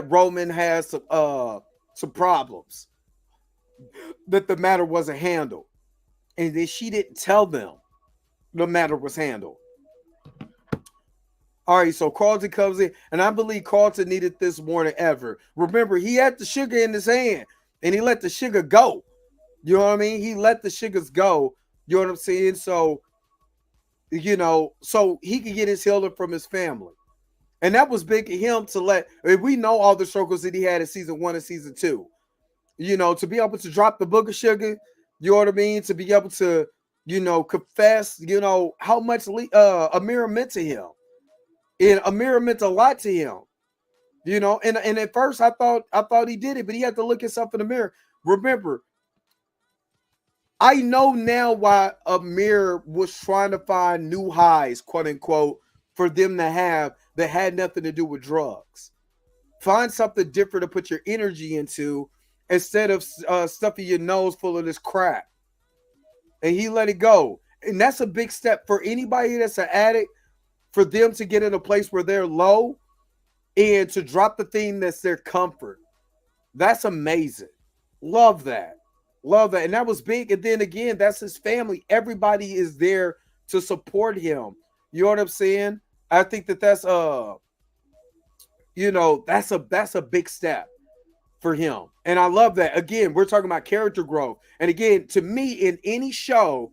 Roman has some problems, that the matter wasn't handled. And then she didn't tell them the matter was handled. All right, so Carlton comes in, and I believe Carlton needed this more than ever. Remember, he had the sugar in his hand, and he let the sugar go. You know what I mean? He let the sugars go. You know what I'm saying? So, so he could get his healing from his family. And that was big of him to let, we know all the struggles that he had in season 1 and season 2. to be able to drop the book of sugar, you know what I mean? To be able to, confess, how much Amir meant to him. And Amir meant a lot to him, and at first I thought he did it, but he had to look himself in the mirror. Remember, I know now why Amir was trying to find new highs, quote unquote, for them to have that had nothing to do with drugs. Find something different to put your energy into instead of stuffing your nose full of this crap. And he let it go. And that's a big step for anybody that's an addict, for them to get in a place where they're low and to drop the thing that's their comfort. That's amazing. Love that. Love that. And that was big. And then again, that's his family. Everybody is there to support him. You know what I'm saying? I think that's that's a big step for him. And I love that. Again, we're talking about character growth. And again, to me, in any show,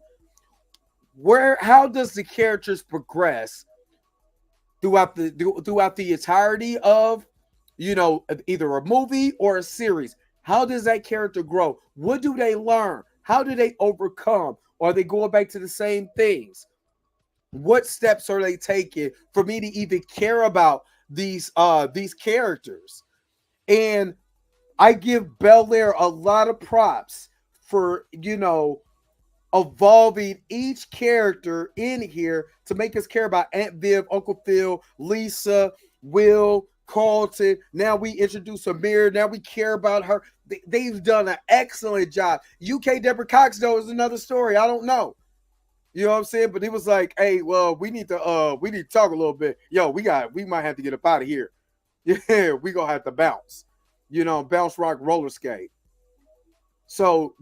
how does the characters progress throughout the entirety of, either a movie or a series? How does that character grow? What do they learn? How do they overcome? Or are they going back to the same things? What steps are they taking for me to even care about these characters? And I give Bel-Air a lot of props for, evolving each character in here to make us care about Aunt Viv, Uncle Phil, Lisa, Will, Carlton. Now we introduce Amir. Now we care about her. They've done an excellent job. UK Deborah Cox, though, is another story. I don't know. You know what I'm saying? But it was like, hey, well, we need to talk a little bit. Yo, we might have to get up out of here. Yeah, we gonna have to bounce. Bounce, rock, roller skate. So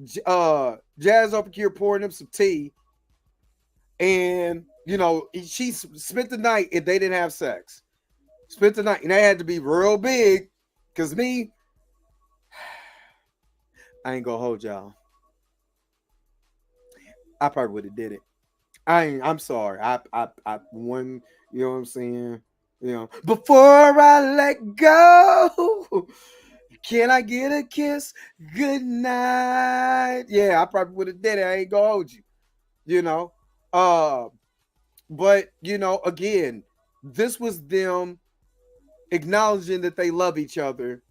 Jazz over here pouring him some tea. And, she spent the night and they didn't have sex. Spent the night. And they had to be real big. Because me, I ain't gonna hold y'all. I probably would have did it. I'm sorry. I one, you know what I'm saying? Before I let go, can I get a kiss? Good night. Yeah, I probably would have did it. I ain't gonna hold you. But again, this was them acknowledging that they love each other,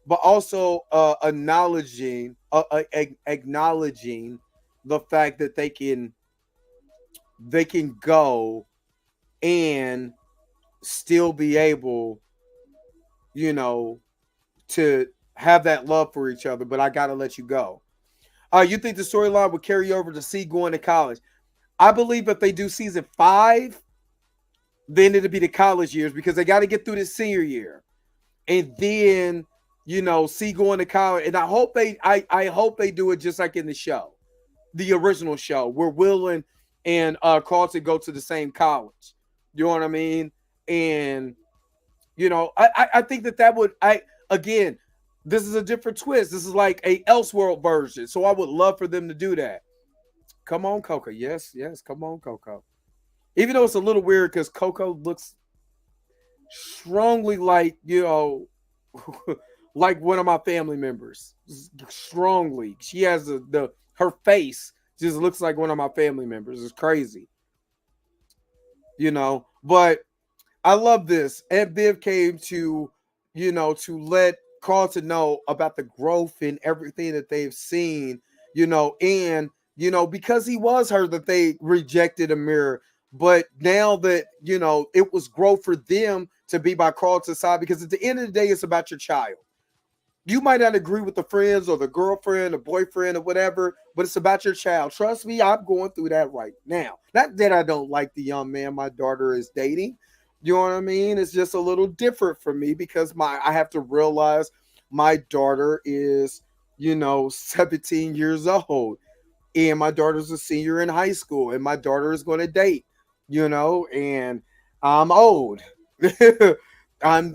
but also acknowledging the fact that they can go and still be able, to have that love for each other. But I gotta let you go. You think the storyline would carry over to C going to college? I believe if they do season 5, then it'll be the college years, because they got to get through the senior year, and then C going to college. And I hope they do it just like in the show, the original show, where Will and Carlton go to the same college. You know what I mean? And I think that would, again, this is a different twist. This is like a Elseworld version. So I would love for them to do that. Come on, Coco. Yes, come on, Coco. Even though it's a little weird because Coco looks strongly like, like one of my family members. Strongly. She has her face just looks like one of my family members. It's crazy. But I love this. Aunt Viv came to let Carlton know about the growth and everything that they've seen, and, because he was hurt that they rejected Amir. But now that, it was growth for them to be by Carlton's side, because at the end of the day, it's about your child. You might not agree with the friends or the girlfriend or boyfriend or whatever, but it's about your child. Trust me, I'm going through that right now. Not that I don't like the young man my daughter is dating. You know what I mean? It's just a little different for me because I have to realize my daughter is, 17 years old. And my daughter's a senior in high school. And my daughter is going to date, and I'm old. I'm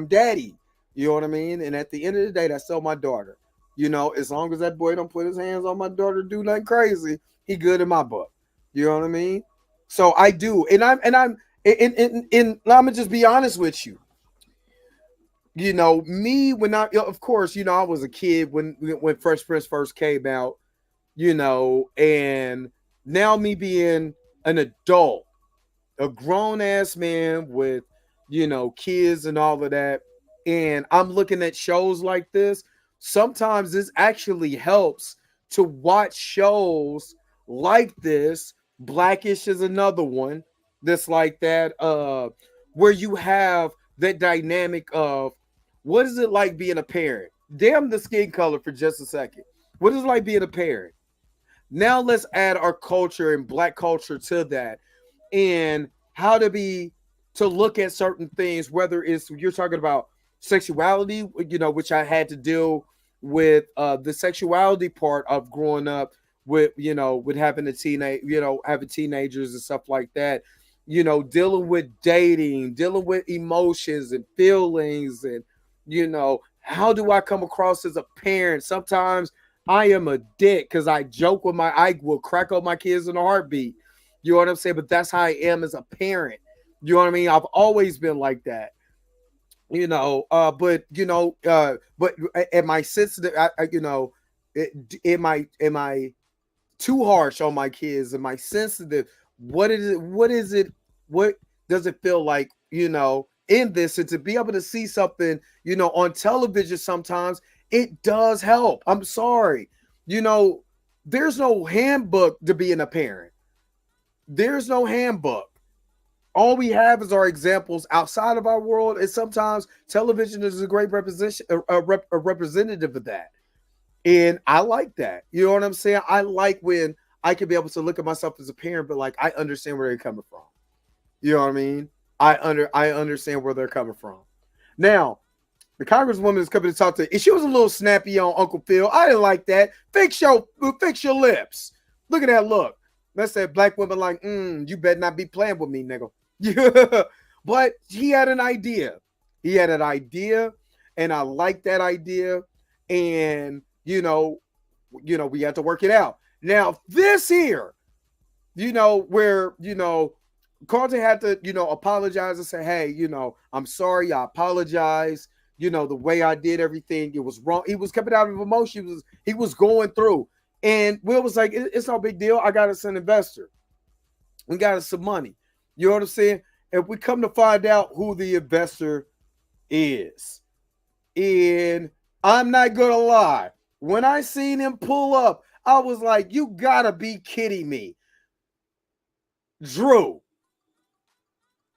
daddy. You know what I mean? And at the end of the day, that's still my daughter. As long as that boy don't put his hands on my daughter, do nothing crazy, he good in my book. You know what I mean? So I do. And I'm gonna just be honest with you. Me when of course, I was a kid when Fresh Prince first came out, and now me being an adult, a grown ass man with, kids and all of that, and I'm looking at shows like this. Sometimes this actually helps to watch shows like this. Blackish is another one that's like that, where you have that dynamic of what is it like being a parent? Damn the skin color for just a second. What is it like being a parent? Now let's add our culture and black culture to that, and how to look at certain things, whether it's you're talking about sexuality, which I had to deal with, the sexuality part of growing up with, with having having teenagers and stuff like that, dealing with dating, dealing with emotions and feelings, and how do I come across as a parent? Sometimes I am a dick because I will crack up my kids in a heartbeat. You know what I'm saying? But that's how I am as a parent. You know what I mean? I've always been like that. But am I sensitive? Am I too harsh on my kids? Am I sensitive? What is it? What is it? What does it feel like? In this, and to be able to see something, on television, sometimes it does help. I'm sorry, there's no handbook to being a parent. There's no handbook. All we have is our examples outside of our world, and sometimes television is a great representation, a representative of that. And I like that. You know what I'm saying? I like when I can be able to look at myself as a parent, but like I understand where they're coming from. You know what I mean? I understand where they're coming from. Now, the congresswoman is coming to talk to, and she was a little snappy on Uncle Phil. I didn't like that. Fix your lips. Look at that look. That's that black woman like, you better not be playing with me, nigga. Yeah. But he had an idea. He had an idea, and I like that idea. And we have to work it out. Now, this here, where, Carlton had to, apologize and say, hey, I'm sorry, I apologize. The way I did everything, it was wrong. He was coming out of emotion. He was going through. And Will was like, it's no big deal. I got us an investor. We got us some money. You know what I'm saying? And we come to find out who the investor is. And I'm not going to lie. When I seen him pull up, I was like, you got to be kidding me. Drew.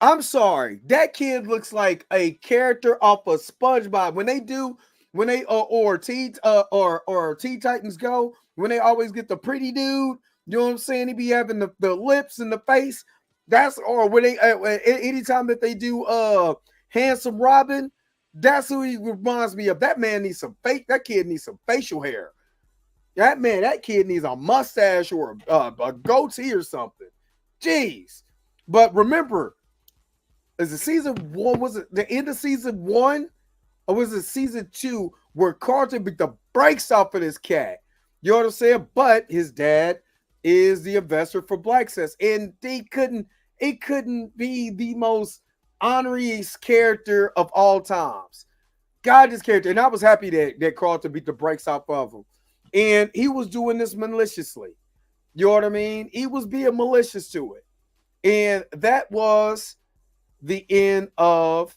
I'm sorry. That kid looks like a character off of SpongeBob. When they or Teen Titans Go, when they always get the pretty dude, you know what I'm saying? He be having the lips and the face. That's, or when they anytime that they do Handsome Robin, that's who he reminds me of. That kid needs some facial hair. That kid needs a mustache or a goatee or something. Jeez. But remember, is it season one? Was it the end of season one? Or was it season two where Carlton beat the brakes off of this cat? You know what I'm saying? But his dad is the investor for Black Says. And it couldn't be the most honorary character of all times. God, this character. And I was happy that Carlton beat the brakes off of him. And he was doing this maliciously. You know what I mean? He was being malicious to it. And that was the end of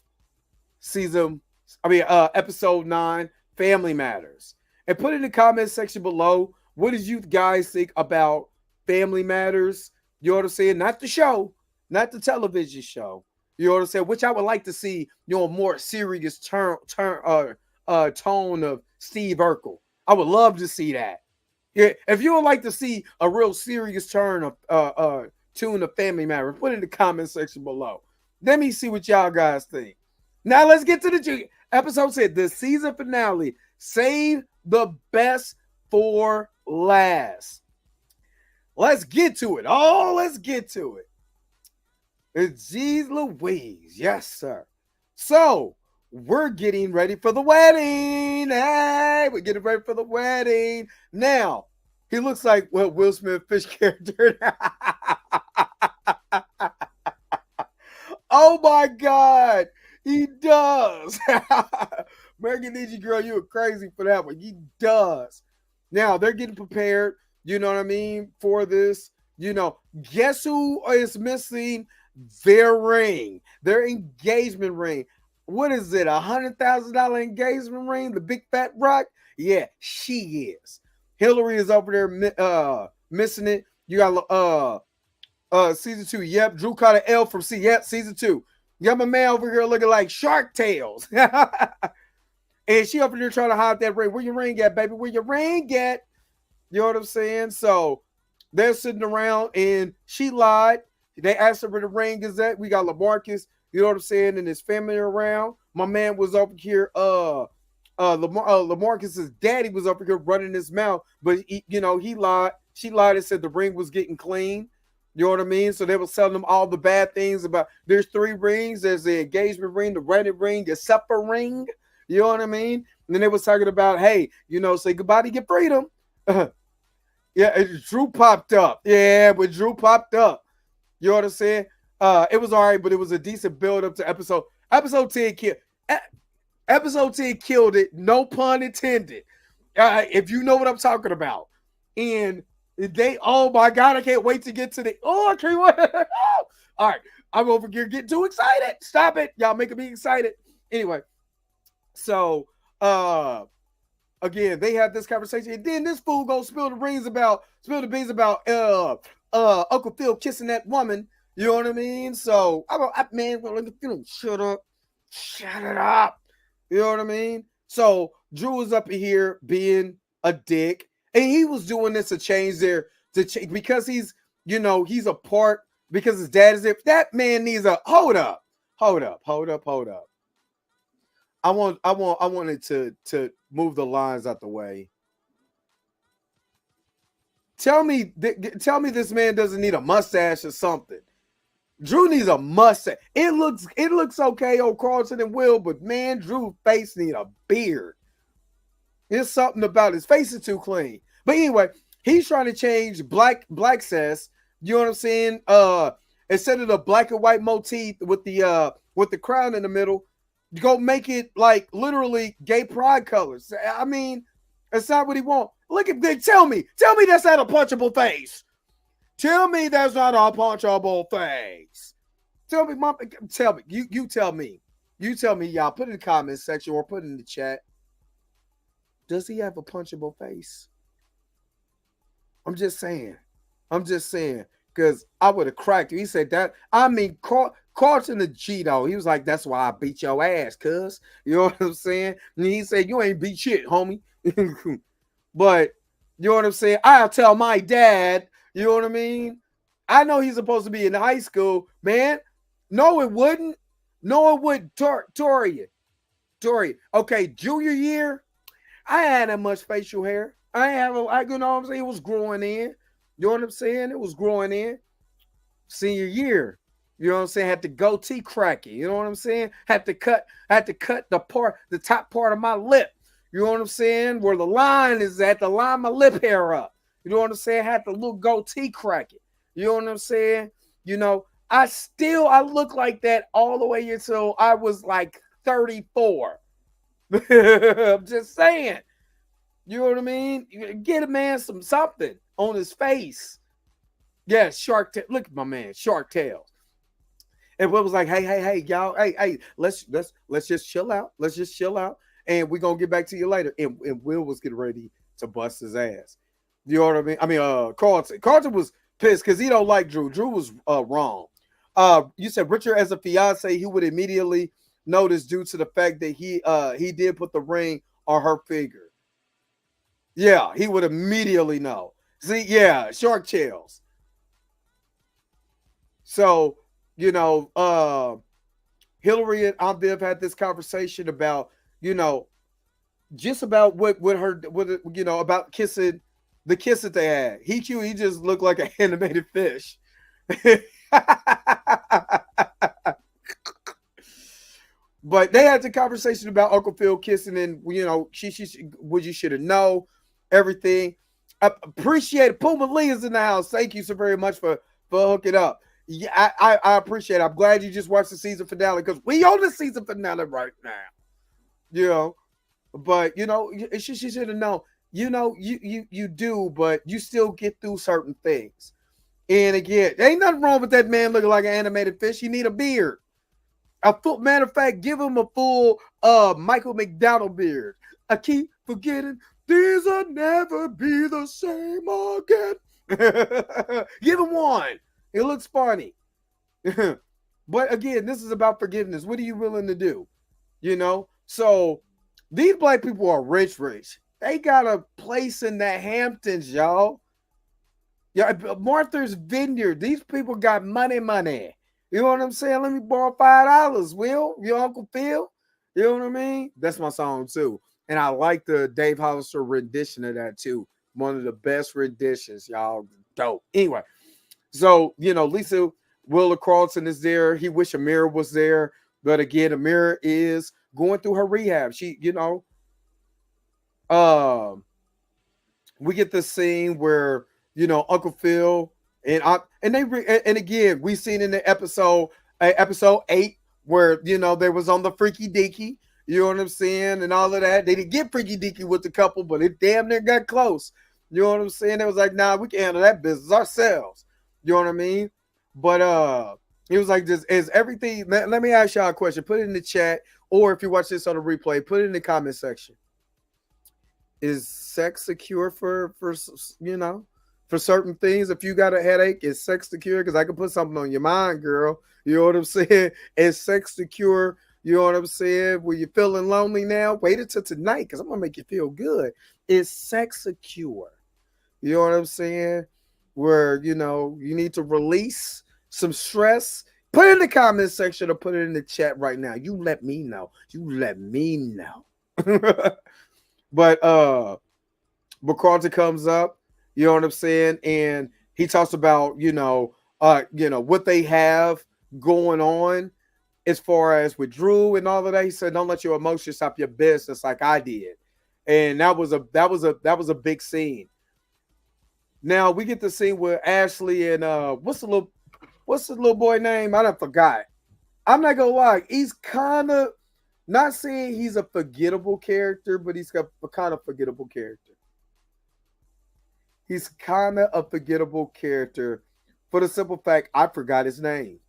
episode 9, Family Matters. And put in the comment section below, what did you guys think about Family Matters? You know what I'm saying? Not the show, not the television show. You know what I'm saying? Which I would like to see, more serious tone of Steve Urkel. I would love to see that. Yeah, if you would like to see a real serious tune of Family Matters, put it in the comment section below. Let me see what y'all guys think. Now let's get to the episode. Said the season finale. Save the best for last. Let's get to it. Oh, let's get to it. It's Jeez Louise. Yes, sir. So we're getting ready for the wedding. Hey, we're getting ready for the wedding. Now, he looks like Will Smith fish character. Oh my God. He does. American Ninja Girl, you were crazy for that one. He does. Now they're getting prepared, you know what I mean, for this. You know, guess who is missing their ring, their engagement ring? What is it? $100,000 engagement ring? The big fat rock? Yeah, she is. Hillary is over there missing it. You got season 2. Yep, Drew caught an L from season 2. You got my man over here looking like Shark Tales. And she over there trying to hide that ring. Where your ring at, baby? Where your ring at? You know what I'm saying? So they're sitting around and she lied. They asked her where the ring is at. We got LaMarcus, you know what I'm saying, and his family around. My man was over here, LaMarcus's daddy was over here running his mouth, but he lied. She lied and said the ring was getting clean. You know what I mean? So they were telling them all the bad things about there's 3 rings. There's the engagement ring, the wedding ring, the supper ring. You know what I mean? And then they was talking about, hey, say goodbye to your freedom. Yeah, Drew popped up. Yeah, but Drew popped up. You know what I'm saying? It was all right, but it was a decent build up to episode 10. Episode 10 killed it. No pun intended. If you know what I'm talking about. And oh my God, I can't wait to get to I can't wait. All right, I'm over here getting too excited. Stop it. Y'all making me excited. Anyway, so again, they had this conversation, and then this fool gonna spill the beans about Uncle Phil kissing that woman. You know what I mean? So shut up. Shut it up. You know what I mean? So Drew was up in here being a dick, and he was doing this to change because he's a part, because his dad is there. That man needs a hold up. I wanted to move the lines out the way. Tell me this man doesn't need a mustache or something. Drew needs a mustache. It looks okay on Carlton and Will, but man, Drew's face need a beard. There's something about his face is too clean. But anyway, he's trying to change black sass. You know what I'm saying? Instead of the black and white motif with the crown in the middle, go make it like literally gay pride colors. I mean, that's not what he wants. Look at this. Tell me that's not a punchable face. Tell me that's not a punchable face. Tell me, Mom. Tell me. You tell me. You tell me, y'all. Put in the comments section or put in the chat. Does he have a punchable face? I'm just saying. Because I would have cracked you. He said that. I mean, Carlton the Cheeto. He was like, that's why I beat your ass, cuz. You know what I'm saying? And he said, you ain't beat shit, homie. But, you know what I'm saying? I'll tell my dad. You know what I mean? I know he's supposed to be in high school. Man, no, it wouldn't. No, it wouldn't. Tori. Okay, junior year, I had that much facial hair. You know what I'm saying? It was growing in. You know what I'm saying? It was growing in. Senior year, you know what I'm saying? Had the goatee cracking. You know what I'm saying? Had to cut the top part of my lip. You know what I'm saying? Where the line is at, to line my lip hair up. You know what I'm saying? Had the little goatee cracking. You know what I'm saying? I look like that all the way until I was like 34. I'm just saying. You know what I mean? Get a man something on his face. Yeah, Shark Tale. Look at my man, Shark Tale. And Will was like, hey, y'all, hey, let's just chill out. Let's just chill out. And we're gonna get back to you later. And Will was getting ready to bust his ass. You know what I mean? I mean, Carlton was pissed because he don't like Drew. Drew was wrong. You said Richard as a fiance, he would immediately notice due to the fact that he did put the ring on her finger. Yeah, he would immediately know. See, yeah, Shark Tales. So, Hillary and Aviv had this conversation about, just about about kissing, the kiss that they had. He just looked like an animated fish. But they had the conversation about Uncle Phil kissing, and she what you should have known, everything. I appreciate it. Puma Lee is in the house. Thank you so very much for hooking up. Yeah, I appreciate it. I'm glad you just watched the season finale because we on the season finale right now. You know, but she should have known. You do, but you still get through certain things. And again, there ain't nothing wrong with that man looking like an animated fish. You need a beard. A full matter of fact, give him a full Michael McDonald beard. I keep forgetting these will never be the same again. Give him one. It looks funny. But again, this is about forgiveness. What are you willing to do? So these black people are rich. They got a place in the Hamptons, y'all. Yeah, Martha's Vineyard. These people got money. You know what I'm saying? Let me borrow $5, Will. Your Uncle Phil. You know what I mean? That's my song too. And I like the Dave Hollister rendition of that too. One of the best renditions, y'all. Dope. Anyway, so Lisa Willa Carlton is there. He wish Amira was there, but again, Amira is going through her rehab. She, we get the scene where Uncle Phil and again we seen in the episode 8 where they was on the freaky deaky, you know what I'm saying, and all of that. They didn't get freaky deaky with the couple, but it damn near got close. You know what I'm saying? It was like, nah, we can handle that business ourselves. You know what I mean? But it was like this is everything. Let me ask y'all a question. Put it in the chat, or if you watch this on a replay, put it in the comment section. Is sex secure for certain things? If you got a headache, is sex secure? Because I can put something on your mind, girl. You know what I'm saying? Is sex secure? You know what I'm saying? Were you feeling lonely now? Wait until tonight because I'm going to make you feel good. Is sex secure? You know what I'm saying? Where, you need to release some stress. Put it in the comment section or put it in the chat right now. You let me know. But Carlton comes up, you know what I'm saying, and he talks about what they have going on as far as with Drew and all of that. He said, "Don't let your emotions stop your business like I did," and that was a big scene. Now we get the scene with Ashley and what's the little boy name? I done forgot. I'm not gonna lie, he's kind of. Not saying he's a forgettable character, but he's got a kind of forgettable character. He's kind of a forgettable character for the simple fact I forgot his name.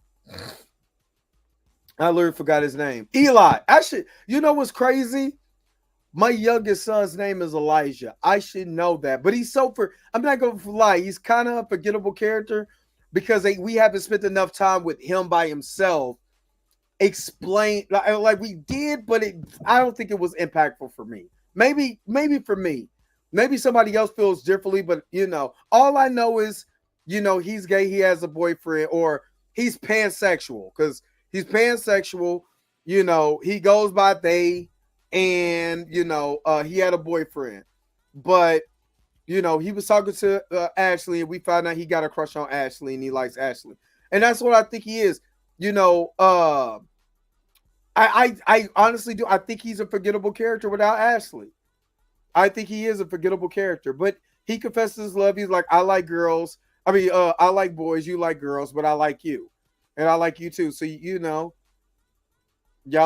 I literally forgot his name. Eli. What's crazy? My youngest son's name is Elijah. I should know that. But I'm not going to lie. He's kind of a forgettable character because we haven't spent enough time with him by himself. Explain like we did, but I don't think it was impactful for me. Maybe for me, maybe somebody else feels differently, but all I know is he's gay, he has a boyfriend, or he's pansexual because he's pansexual. He goes by they, and he had a boyfriend, but he was talking to Ashley, and we found out he got a crush on Ashley, and he likes Ashley, and that's what I think he is. I honestly do. I think he's a forgettable character without Ashley. I think he is a forgettable character, but he confesses his love. He's like, I like girls. I mean, I like boys. You like girls, but I like you, and I like you too. So y'all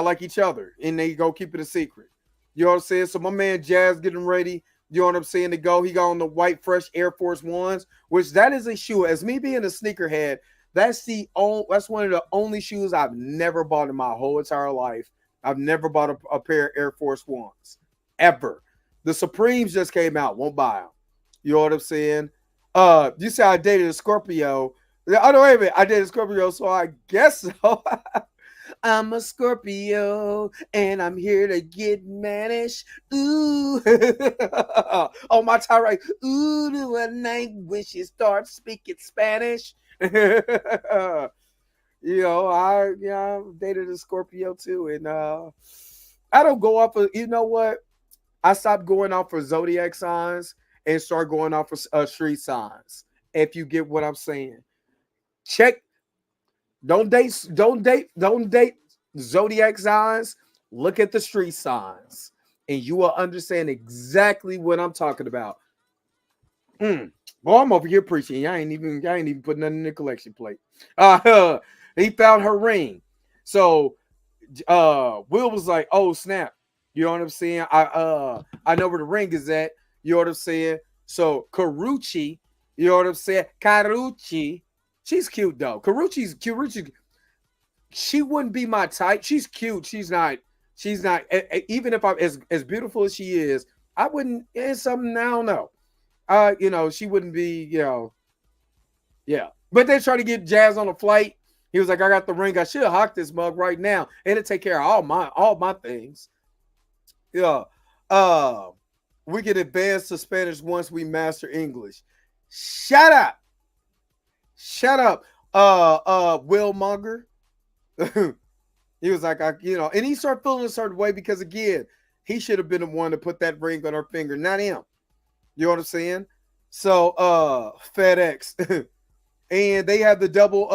like each other, and they go keep it a secret. You know what I'm saying? So my man Jazz getting ready. You know what I'm saying? To go. He got on the white fresh Air Force Ones, which that is a shoe. As me being a sneakerhead. That's one of the only shoes I've never bought in my whole entire life. I've never bought a pair of Air Force Ones ever. The Supremes just came out. Won't buy them. You know what I'm saying? You say I dated a Scorpio. Oh no, wait a minute. I dated a Scorpio, so I guess so. I'm a Scorpio and I'm here to get mannish. Ooh, on my tirade. Ooh, to a night when she starts speaking Spanish. I dated a Scorpio too, and I don't go off of, what? I stopped going off for zodiac signs and start going off for street signs. If you get what I'm saying, check. Don't date zodiac signs. Look at the street signs, and you will understand exactly what I'm talking about. Well, I'm over here preaching. I ain't even putting nothing in the collection plate. He found her ring. So Will was like, "Oh snap!" You know what I'm saying? I know where the ring is at. You know what I'm saying? So Karuchi, you know what I'm saying? Karuchi, she's cute though. Karuchi. She wouldn't be my type. She's cute. She's not. She's not. Even if I'm as beautiful as she is, I wouldn't. It's something I don't know. You know, she wouldn't be. You know, yeah. But they try to get Jazz on a flight. He was like, I got the ring. I should hawk this mug right now. It'll take care of all my things. Yeah. Uh we can advance to Spanish once we master English. Shut up. Shut up. Will Munger. He was like, and he started feeling a certain way because again, he should have been the one to put that ring on her finger, not him. You know what I'm saying? So FedEx. And they have the double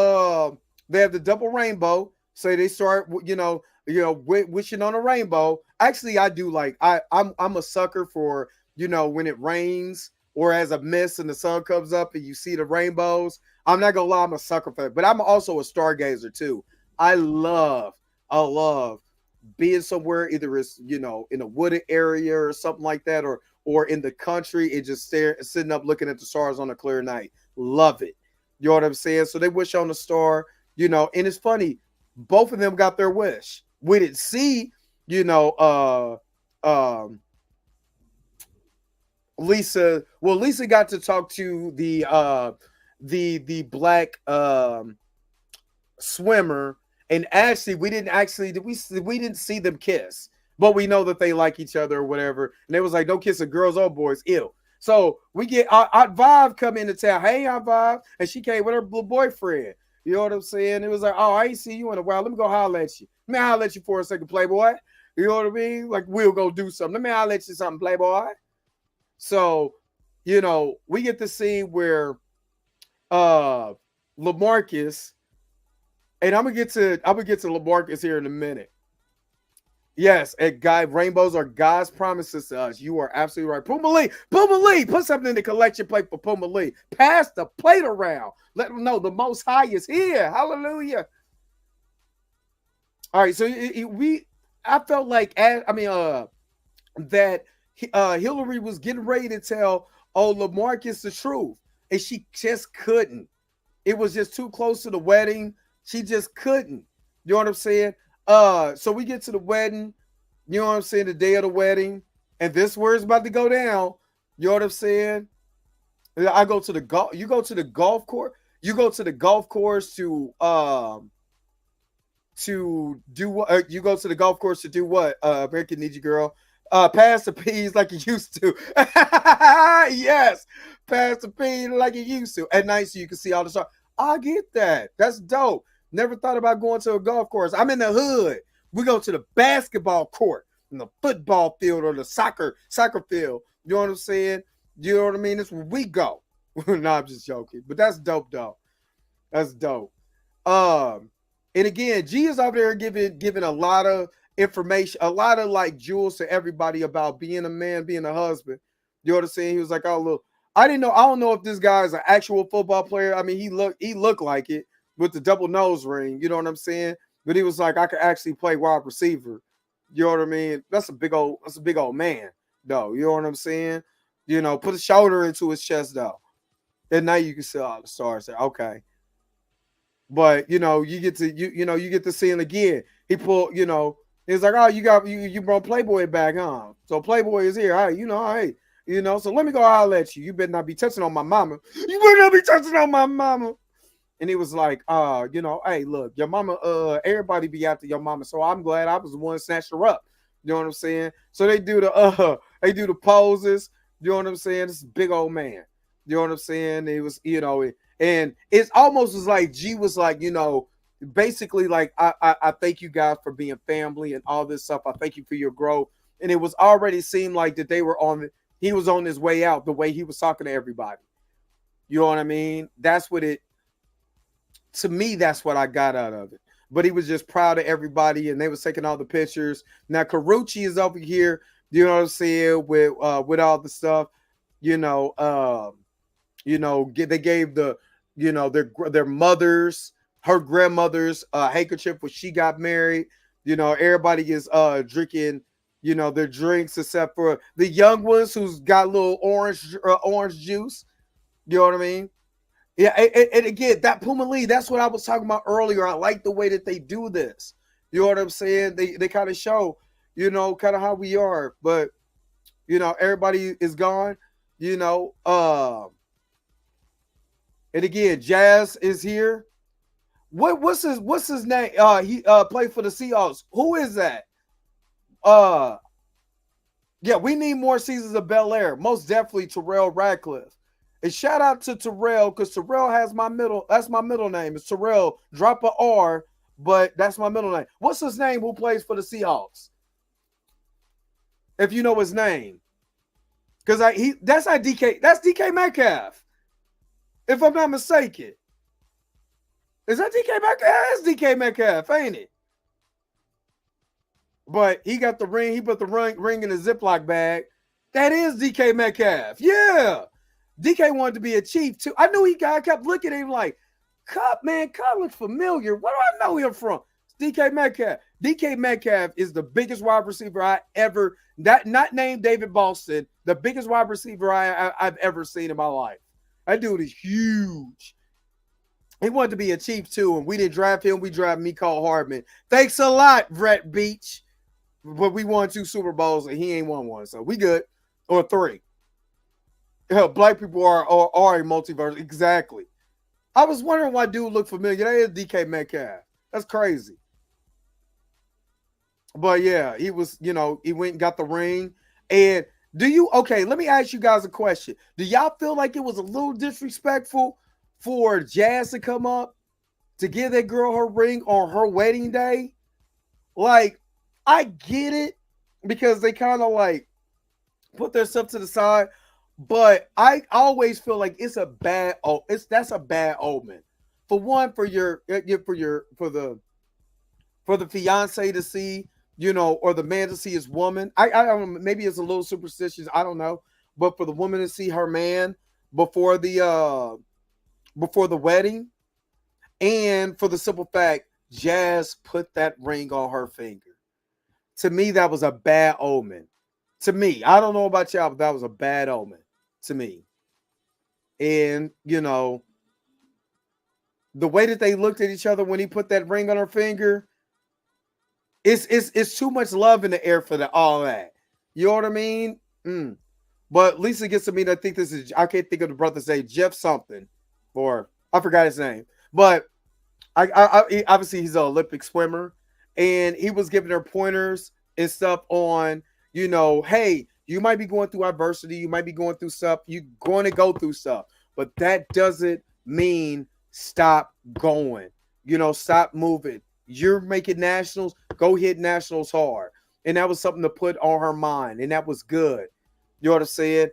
rainbow. So they start, wishing on a rainbow. Actually, I do like I'm a sucker for, when it rains or as a mist and the sun comes up and you see the rainbows. I'm not gonna lie, I'm a sucker for it, but I'm also a stargazer too. I love being somewhere, either it's in a wooded area or something like that, or in the country and just sitting up looking at the stars on a clear night. Love it. You know what I'm saying? So they wish on a star, and it's funny, both of them got their wish. We didn't see, Lisa. Well, Lisa got to talk to the black swimmer, and actually we didn't see them kiss, but we know that they like each other or whatever. And they was like, don't kiss the girls or boys, ew. So we get our Vibe come into town. Hey, Aunt Vibe, and she came with her boyfriend. You know what I'm saying? It was like, oh, I ain't see you in a while. Let me go holler at you. Let me holler at you for a second, Playboy. You know what I mean? Like, we'll go do something. Let me holler at you something, Playboy. So, we get to see where LaMarcus, and I'm gonna get to LaMarcus here in a minute. Yes, and rainbows are God's promises to us. You are absolutely right. Puma Lee, put something in the collection plate for Puma Lee. Pass the plate around. Let them know the Most High is here. Hallelujah. All right, so I felt like, that Hillary was getting ready to tell LaMarcus the truth, and she just couldn't. It was just too close to the wedding. She just couldn't. You know what I'm saying? So we get to the wedding, you know what I'm saying, the day of the wedding, and this where it's about to go down. You know what I'm saying? I go to the golf. You go to the golf course. You go to the golf course to do what? You go to the golf course to do what? American Need You Girl. Pass the peas like you used to. Yes, pass the peas like you used to. At night, so you can see all the stars. I get that. That's dope. Never thought about going to a golf course. I'm in the hood. We go to the basketball court, and the football field, or the soccer field. You know what I'm saying? You know what I mean? That's where we go. No, I'm just joking. But that's dope, though. That's dope. And again, G is out there giving a lot of information, a lot of like jewels to everybody about being a man, being a husband. You know what I'm saying? He was like, oh look, I don't know if this guy is an actual football player. I mean, he looked like it with the double nose ring. You know what I'm saying? But he was like, I could actually play wide receiver. You know what I mean? That's a big old man, though. You know what I'm saying? Put a shoulder into his chest, though. And now you can see all the stars there. Okay. But you get to see him again. He pulled, he's like, oh, you brought Playboy back, huh? So Playboy is here. Hey, so let me go holler at you. You better not be touching on my mama. You better not be touching on my mama. And he was like, hey, look, your mama, everybody be after your mama. So I'm glad I was the one to snatch her up. You know what I'm saying? So they do the poses. You know what I'm saying? This big old man. You know what I'm saying? It was, and it's almost as like G was like, basically like, I thank you guys for being family and all this stuff. I thank you for your growth. And it was already seemed like that he was on his way out the way he was talking to everybody. You know what I mean? To me, that's what I got out of it. But he was just proud of everybody, and they was taking all the pictures. Now Karuchi is over here, you know what I'm saying, with all the stuff, They gave their mothers, her grandmother's handkerchief when she got married. Everybody is drinking, their drinks except for the young ones who's got a little orange juice. You know what I mean? Yeah, and again, that Puma Lee, that's what I was talking about earlier. I like the way that they do this. You know what I'm saying? They kind of show, kind of how we are, but everybody is gone. You know, and again, Jazz is here. What's his name? He played for the Seahawks. Who is that? Uh yeah, we need more seasons of Bel-Air. Most definitely Terrell Radcliffe. And shout out to Terrell, because Terrell has that's my middle name. It's Terrell. Drop a R, but that's my middle name. What's his name who plays for the Seahawks? If you know his name. Because that's DK Metcalf. If I'm not mistaken. Is that DK Metcalf? That's DK Metcalf, ain't it? But he got the ring. He put the ring in a Ziploc bag. That is DK Metcalf. Yeah. DK wanted to be a chief too. I knew I kept looking at him like, Cup looks familiar. Where do I know him from? It's DK Metcalf. DK Metcalf is the biggest wide receiver I ever, not named David Boston, the biggest wide receiver I've ever seen in my life. That dude is huge. He wanted to be a chief too, and we didn't draft him. We drafted Mecole Hardman. Thanks a lot, Brett Beach. But we won 2 Super Bowls, and he ain't won one, so we good. Or 3. Hell, black people are a multiverse. Exactly. I was wondering why dude looked familiar. That is DK Metcalf. That's crazy. But yeah, he was, he went and got the ring. And let me ask you guys a question. Do y'all feel like it was a little disrespectful for Jazz to come up to give that girl her ring on her wedding day? Like, I get it because they kind of like put their stuff to the side, but I always feel like it's a bad that's a bad omen. For one, for the fiance to see, or the man to see his woman. I don't know, maybe it's a little superstitious, I don't know, but for the woman to see her man before the wedding, and for the simple fact Jazz put that ring on her finger. To me, that was a bad omen. To me, I don't know about y'all, but that was a bad omen to me. And, the way that they looked at each other when he put that ring on her finger, it's too much love in the air for all that. You know what I mean? But Lisa gets to me, I think I can't think of the brother's name, Jeff something, or I forgot his name. But I obviously he's an Olympic swimmer. And he was giving her pointers and stuff on, hey, you might be going through adversity. You might be going through stuff. You're going to go through stuff. But that doesn't mean stop going. Stop moving. You're making nationals. Go hit nationals hard. And that was something to put on her mind. And that was good. You know what I'm saying?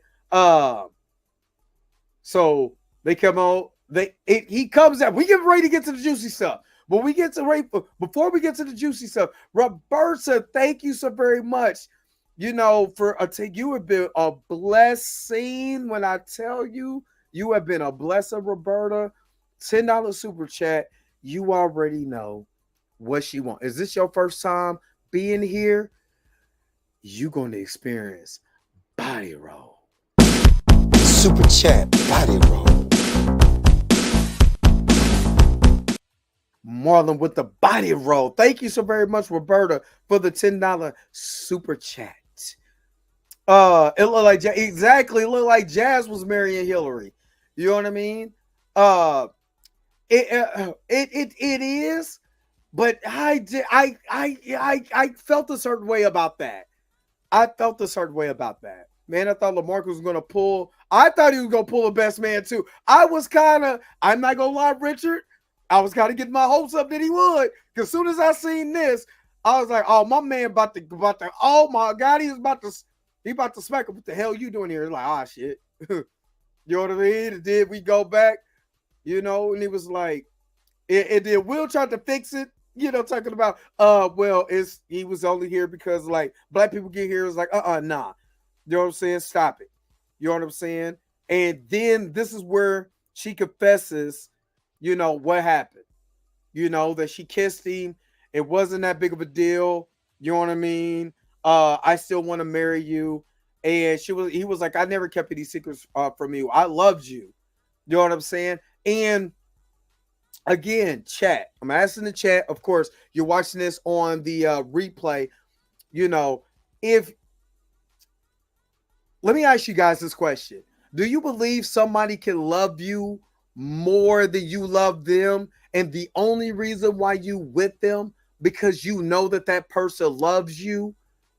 So they come out. He comes out. We get ready to get to the juicy stuff. But before we get to the juicy stuff, Roberta, thank you so very much. You have been a blessing. When I tell you, you have been a blessing, Roberta. $10 super chat. You already know what she wants. Is this your first time being here? You're going to experience body roll. Super chat, body roll. Marlon with the body roll. Thank you so very much, Roberta, for the $10 super chat. It looked like exactly looked like Jazz was marrying Hillary. You know what I mean? It is, but I felt a certain way about that. Man, I thought LaMarcus was gonna pull. I thought he was gonna pull a best man too. I'm not gonna lie, Richard. I was kind of getting my hopes up that he would. Because as soon as I seen this, I was like, oh, my man about to, oh my God, he about to smack him. What the hell you doing here? Like, ah, shit. You know what I mean? And then we go back, and he was like, and then Will tried to fix it, talking about, he was only here because, like, black people get here. It was like, nah. You know what I'm saying? Stop it. You know what I'm saying? And then this is where she confesses, what happened. That she kissed him. It wasn't that big of a deal. You know what I mean? I still want to marry you. And he was like, I never kept any secrets from you. I loved you. You know what I'm saying? And again, chat. I'm asking the chat. Of course, you're watching this on the replay. If let me ask you guys this question. Do you believe somebody can love you more than you love them? And the only reason why you with them, because you know that person loves you,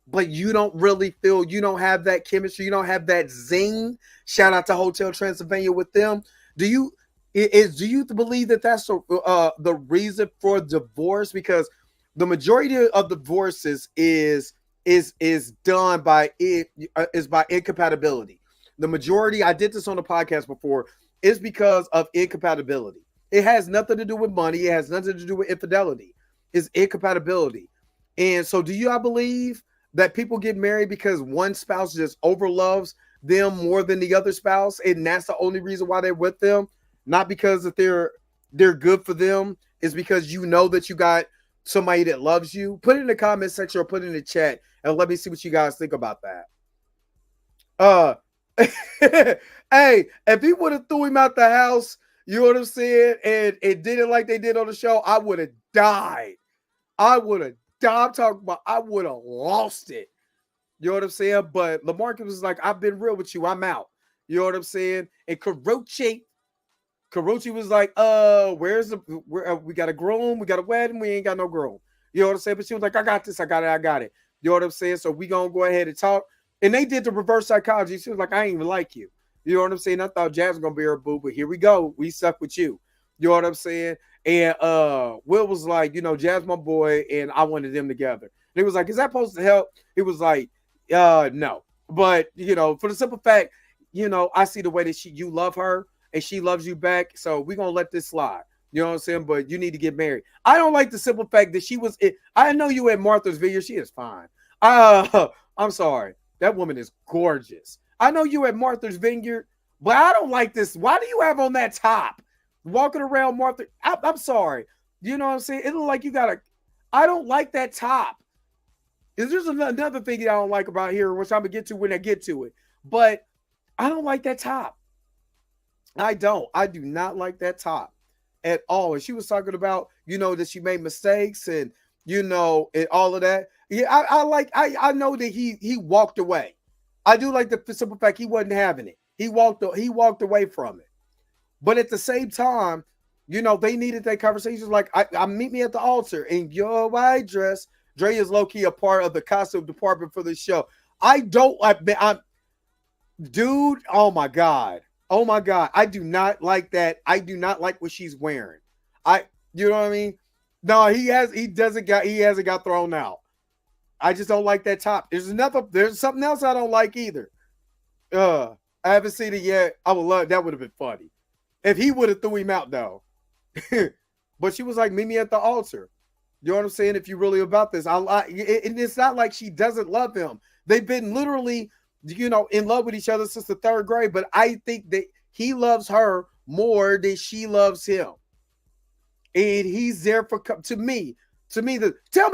but you don't really feel, you don't have that chemistry, you don't have that zing. Shout out to Hotel Transylvania with them. Do you believe that that's the reason for divorce? Because the majority of divorces is done by incompatibility. The majority, I did this on the podcast before, is because of incompatibility. It has nothing to do with money. It has nothing to do with infidelity. It's incompatibility. And so do you believe that people get married because one spouse just overloves them more than the other spouse, and that's the only reason why they're with them? Not because that they're good for them. It's because that you got somebody that loves you. Put it in the comment section or put it in the chat and let me see what you guys think about that. Hey, if he would have threw him out the house, you know what I'm saying, and it did it like they did on the show, I would have died. I would have died. I'm talking about I would have lost it. You know what I'm saying? But LaMarcus was like, I've been real with you. I'm out. You know what I'm saying? And Karochi was like, we got a groom, we got a wedding, we ain't got no groom. You know what I'm saying? But she was like, I got this, I got it. You know what I'm saying? So we gonna go ahead and talk. And they did the reverse psychology. She was like, I ain't even like you. You know what I'm saying? I thought Jazz was gonna be her boo, but here we go. We stuck with you. You know what I'm saying? And Will was like, Jazz my boy, and I wanted them together. And he was like, is that supposed to help? He was like, no. But for the simple fact, I see the way that you love her and she loves you back. So we're gonna let this slide. You know what I'm saying? But you need to get married. I don't like the simple fact that she was. I know you at Martha's Vineyard. She is fine. I'm sorry. That woman is gorgeous. I know you at Martha's Vineyard, but I don't like this. Why do you have on that top? Walking around Martha. I'm sorry. You know what I'm saying? It looks like you got I don't like that top. There's another thing that I don't like about here, which I'm going to get to when I get to it. But I don't like that top. I don't. I do not like that top at all. And she was talking about, that she made mistakes and, and all of that. Yeah, I know that he walked away. I do like the simple fact he wasn't having it. He walked away from it. But at the same time, they needed that conversation. Like, I meet me at the altar in your white dress. Dre is low-key a part of the costume department for this show. I'm dude, oh my God. I do not like that. I do not like what she's wearing. You know what I mean? No, he hasn't got thrown out. I just don't like that top. There's something else I don't like either. I haven't seen it yet. I would love that. Would have been funny if he would have threw him out though. But she was like, meet me at the altar. You know what I'm saying? If you're really about this, and it's not like she doesn't love him. They've been literally, in love with each other since the 3rd grade. But I think that he loves her more than she loves him, and he's there for to me. Tell me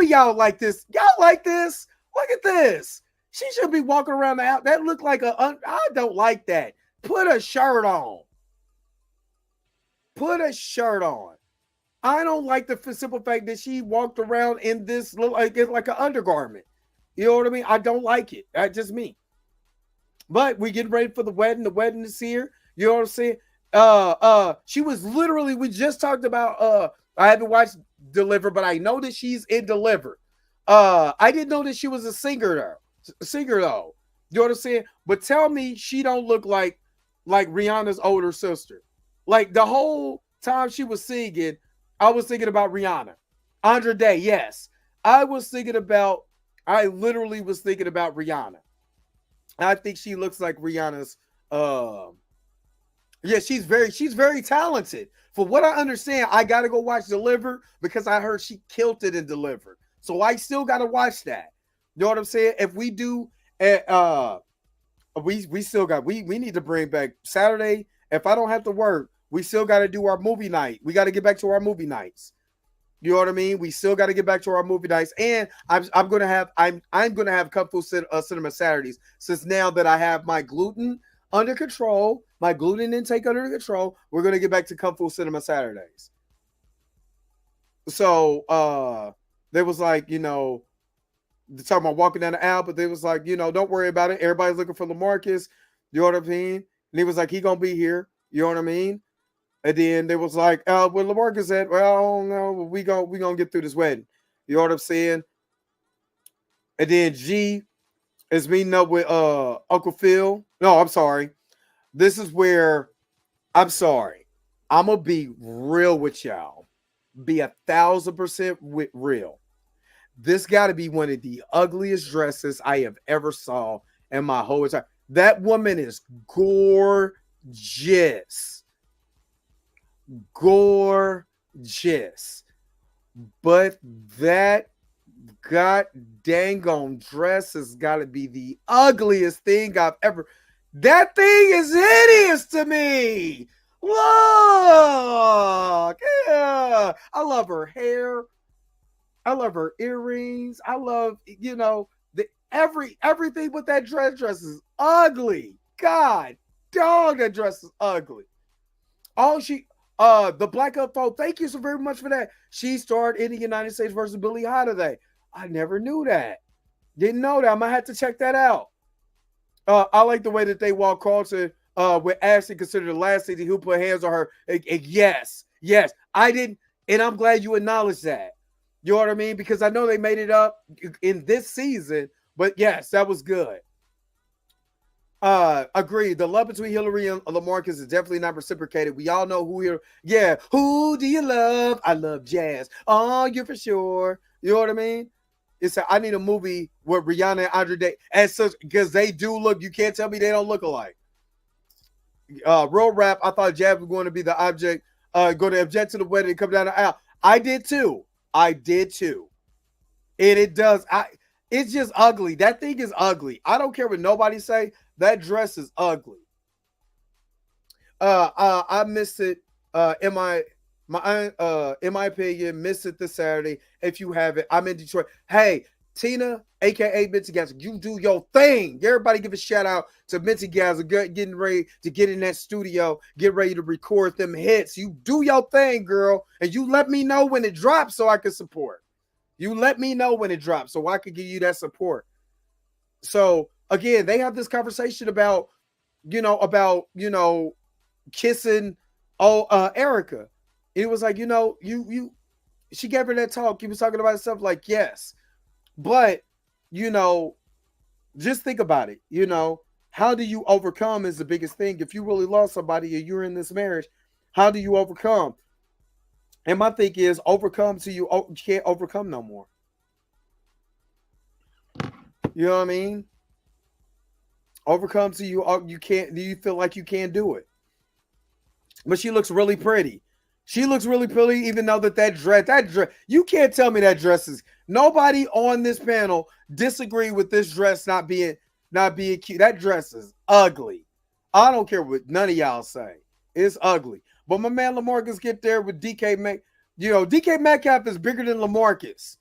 y'all like this. Y'all like this? Look at this. She should be walking around the house. That looked like I don't like that. Put a shirt on. I don't like the simple fact that she walked around in this like an undergarment. You know what I mean? I don't like it. That's just me. But we get ready for the wedding. The wedding is here. You know what I'm saying? She was literally, we just talked about I haven't watched Deliver, but I know that she's in Deliver. I didn't know that she was a singer though. You know what I'm saying? But tell me she don't look like Rihanna's older sister. Like the whole time she was singing, I was thinking about Rihanna. Andre Day, yes. I literally was thinking about Rihanna. I think she looks like Rihanna's she's very talented. For what I understand, I gotta go watch Deliver because I heard she killed it in Deliver. So I still gotta watch that. You know what I'm saying? If we do We still got we need to bring back Saturday. If I don't have to work, we still got to do our movie night. We got to get back to our movie nights. You know what I mean? We still got to get back to our movie nights, and I'm gonna have I'm gonna have Kung Fu Cinema Saturdays since now that I have my gluten under control, my gluten intake under control. We're gonna get back to Kung Fu Cinema Saturdays. So they was like, talking about walking down the aisle, but they was like, don't worry about it. Everybody's looking for LaMarcus. You know what I mean? And he was like, he gonna be here. You know what I mean? And then they was like, where LaMarcus at? Well, I don't know. We gonna get through this wedding. You know what I'm saying? And then G is meeting up with Uncle Phil. No, I'm sorry. This is where I'm sorry. I'm gonna be real with y'all. Be 1,000% real. This got to be one of the ugliest dresses I have ever saw in my whole entire. That woman is gorgeous, gorgeous, but that god dang on dress has got to be the ugliest thing I've ever. That thing is hideous to me. Look, yeah, I love her hair. I love her earrings. I love, the everything with that dress is ugly. God, dog, that dress is ugly. Oh, the Black Up folk, thank you so very much for that. She starred in the United States versus Billie Holiday. I never knew that. Didn't know that. I'm gonna have to check that out. I like the way that they walk Carlton with Ashley considered the last season who put hands on her. Yes, I didn't, and I'm glad you acknowledged that. You know what I mean? Because I know they made it up in this season, but yes, that was good. Agreed. The love between Hillary and LaMarcus is definitely not reciprocated. We all know who here. Yeah, who do you love? I love Jazz. Oh, you're for sure. You know what I mean? I need a movie where Rihanna and Andre Day as such because they do look. You can't tell me they don't look alike. Real rap. I thought Jazz was going to be the object. Going to object to the wedding and come down the aisle. I did too. And it does. It's just ugly. That thing is ugly. I don't care what nobody say. That dress is ugly. I missed it. In my opinion, missed it this Saturday. If you have it, I'm in Detroit. Hey, Tina, aka Minty Gazza, you do your thing. Everybody give a shout out to Minty Gazza, getting ready to get in that studio, get ready to record them hits. You do your thing, girl, and you let me know when it drops so I can support. You let me know when it drops so I can give you that support. So again, they have this conversation about, kissing Erica. It was like, she gave her that talk. He was talking about stuff like, yes. But, just think about it. How do you overcome is the biggest thing. If you really lost somebody and you're in this marriage, how do you overcome? And my thing is overcome till you can't overcome no more. You know what I mean? Overcome till you can't. Do you feel like you can't do it? But she looks really pretty. She looks really pretty, even though that dress, you can't tell me that dress is. Nobody on this panel disagree with this dress not being cute. That dress is ugly. I don't care what none of y'all say. It's ugly. But my man LaMarcus get there with DK Mac. DK Metcalf is bigger than LaMarcus.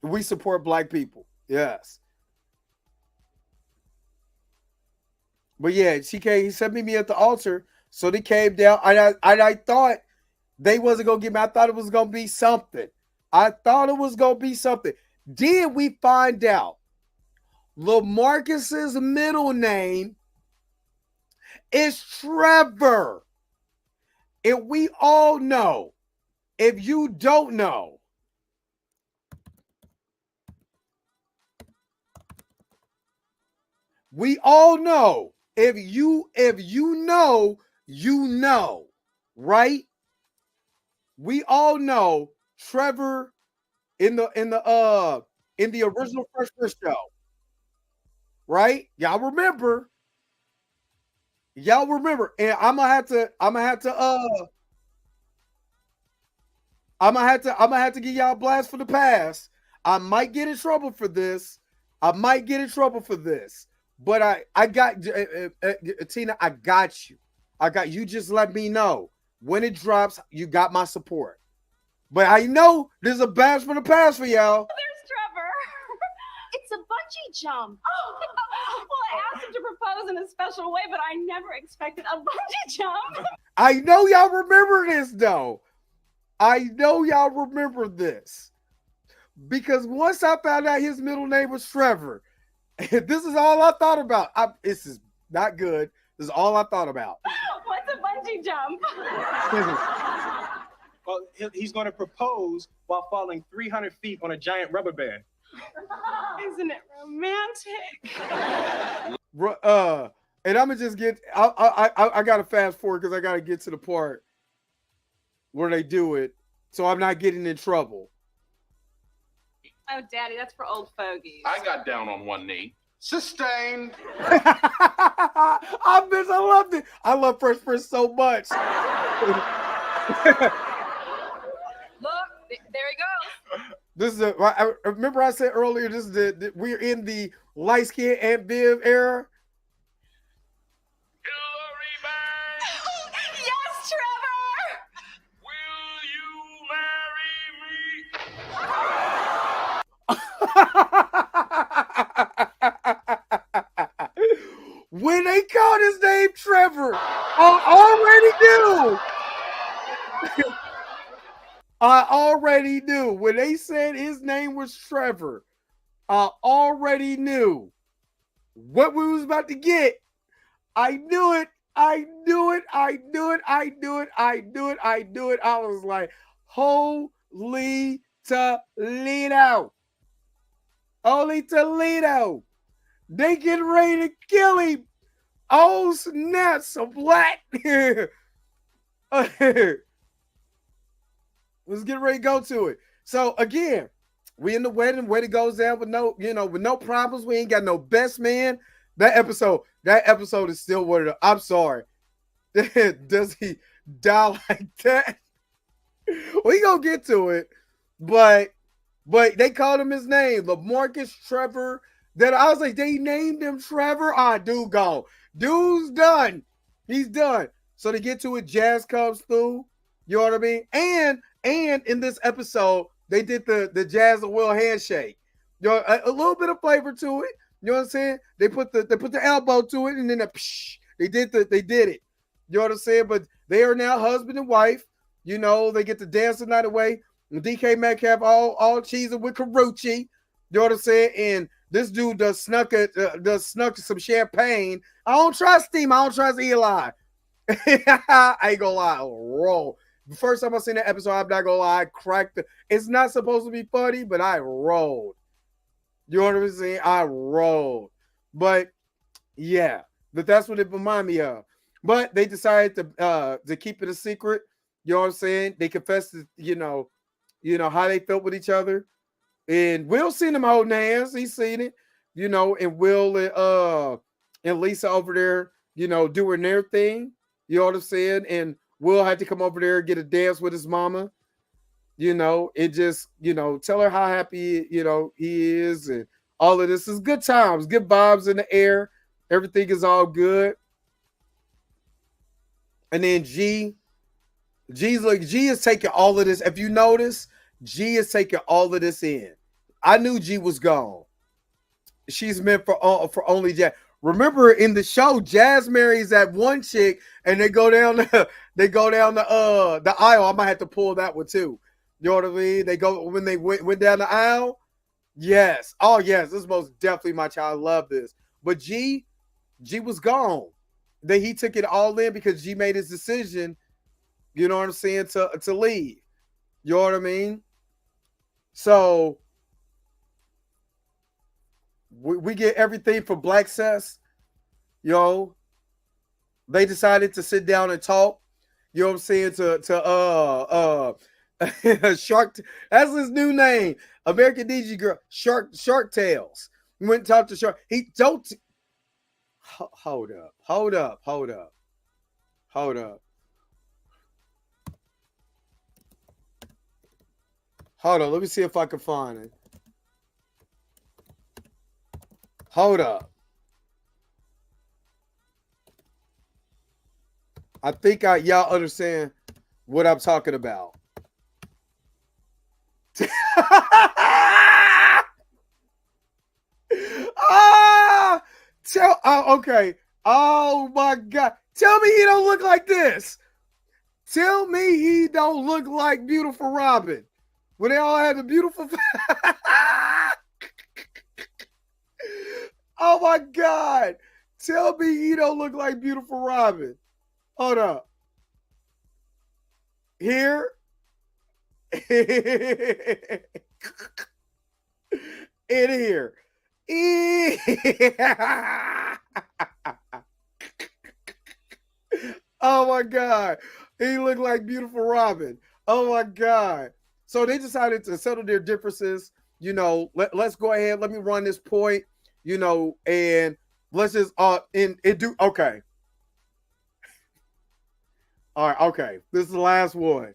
We support black people. Yes. But yeah, he sent me at the altar. So they came down. I thought they wasn't going to get me. I thought it was going to be something. Then we find out LaMarcus's middle name is Trevor. And we all know, if you don't know, we all know, if you know, right? We all know Trevor in the original Fresh Prince show, right? Y'all remember, and I'm gonna have to give y'all a blast for the past. I might get in trouble for this, I might get in trouble for this, but I got Tina. I got you. I got you. Just let me know when it drops. You got my support. But I know there's a bash for the pass for y'all. There's Trevor. It's a bungee jump. Well, I asked him to propose in a special way, but I never expected a bungee jump. I know y'all remember this though. I know y'all remember this because once I found out his middle name was Trevor, this is all I thought about. This is not good. This is all I thought about. What's a bungee jump? Well, he's going to propose while falling 300 feet on a giant rubber band. Isn't it romantic? And I'm gonna just get. I gotta fast forward because I gotta get to the part where they do it, so I'm not getting in trouble. Oh, Daddy, that's for old fogies. I got down on one knee. Sustained. I loved it. I love Fresh Prince so much. Look, there he goes. This is I remember I said earlier. This is we're in the light skin Aunt Viv era. Yes, Trevor. Will you marry me? When they called his name Trevor, I already knew. I already knew when they said his name was Trevor. I already knew what we was about to get. I knew it. I knew it. I knew it. I knew it. I knew it. I knew it. I was like, holy Toledo. Holy Toledo. They getting ready to kill him. Oh, snap. So black. Let's get ready to go to it. So again, we in the wedding. Wedding goes down with with no problems. We ain't got no best man. That episode is still what it is. I'm sorry. Does he die like that? We gonna get to it, but they called him his name, LaMarcus Trevor. That I was like, they named him Trevor. Dude gone. Dude's done. He's done. So to get to it, Jazz comes through. You know what I mean? And in this episode, they did the Jazz and Will handshake. You know, a little bit of flavor to it. You know what I'm saying? They put the elbow to it, and then they did it. You know what I'm saying? But they are now husband and wife. You know, they get to dance the night away. And DK Metcalf all cheesing with Carucci. You know what I'm saying? And this dude does snuck some champagne. I don't trust him. I don't trust Eli. I ain't gonna lie. Roll. The first time I seen that episode, I'm not gonna lie. I cracked it's not supposed to be funny, but I rolled. You know what I'm saying? I rolled. But yeah, but that's what it reminded me of. But they decided to keep it a secret. You know what I'm saying? They confessed to, you know how they felt with each other. And Will seen them holding hands. He's seen it, and Will and Lisa over there, doing their thing. You know what I'm saying? And Will had to come over there and get a dance with his mama. It just, tell her how happy, he is. And all of this is good times, good vibes in the air. Everything is all good. And then G is taking all of this. If you notice, G is taking all of this in. I knew G was gone. She's meant for only Jazz. Remember in the show, Jazz marries that one chick, and they go down the aisle. I might have to pull that one too. You know what I mean? They go when they went down the aisle. Yes. Oh yes, this is most definitely my child. I love this. But G was gone. He took it all in because G made his decision. You know what I'm saying? To leave. You know what I mean? So we get everything for Black Cess. They decided to sit down and talk. You know what I'm saying? To Shark. That's his new name. American DJ girl. Shark Tales. We went and talked to Shark. He don't. Hold up. Hold on. Let me see if I can find it. Hold up. I think y'all understand what I'm talking about. Okay. Oh my God. Tell me he don't look like this. Tell me he don't look like Beautiful Robin. When they all had the beautiful. Oh my God. Tell me he don't look like Beautiful Robin. Hold up. Here. In here. Oh my God. He looked like Beautiful Robin. Oh my God. So they decided to settle their differences. You know, let's go ahead. Let me run this point, you know, and let's just do okay. All right, okay. This is the last one.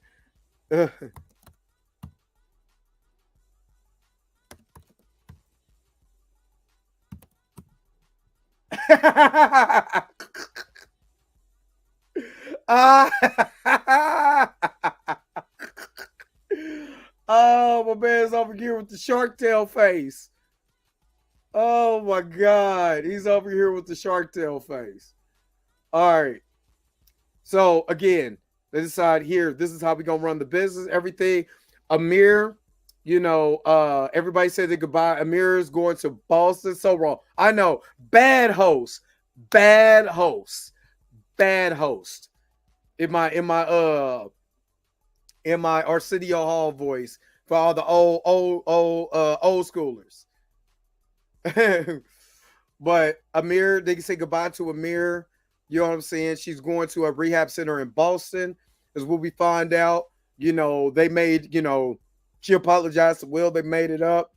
Oh, my man's over here with the shark tail face. Oh my God. He's over here with the shark tail face. All right. So again, they decide here, this is how we're gonna run the business, everything. Amir, you know, everybody said their goodbye. Amir is going to Boston. So wrong. I know. Bad host. Bad host. Bad host. In my Arsenio Hall voice for all the old schoolers. But Amir, they can say goodbye to Amir. You know what I'm saying? She's going to a rehab center in Boston, is what we find out. You know, they made, you know, she apologized to Will. They made it up.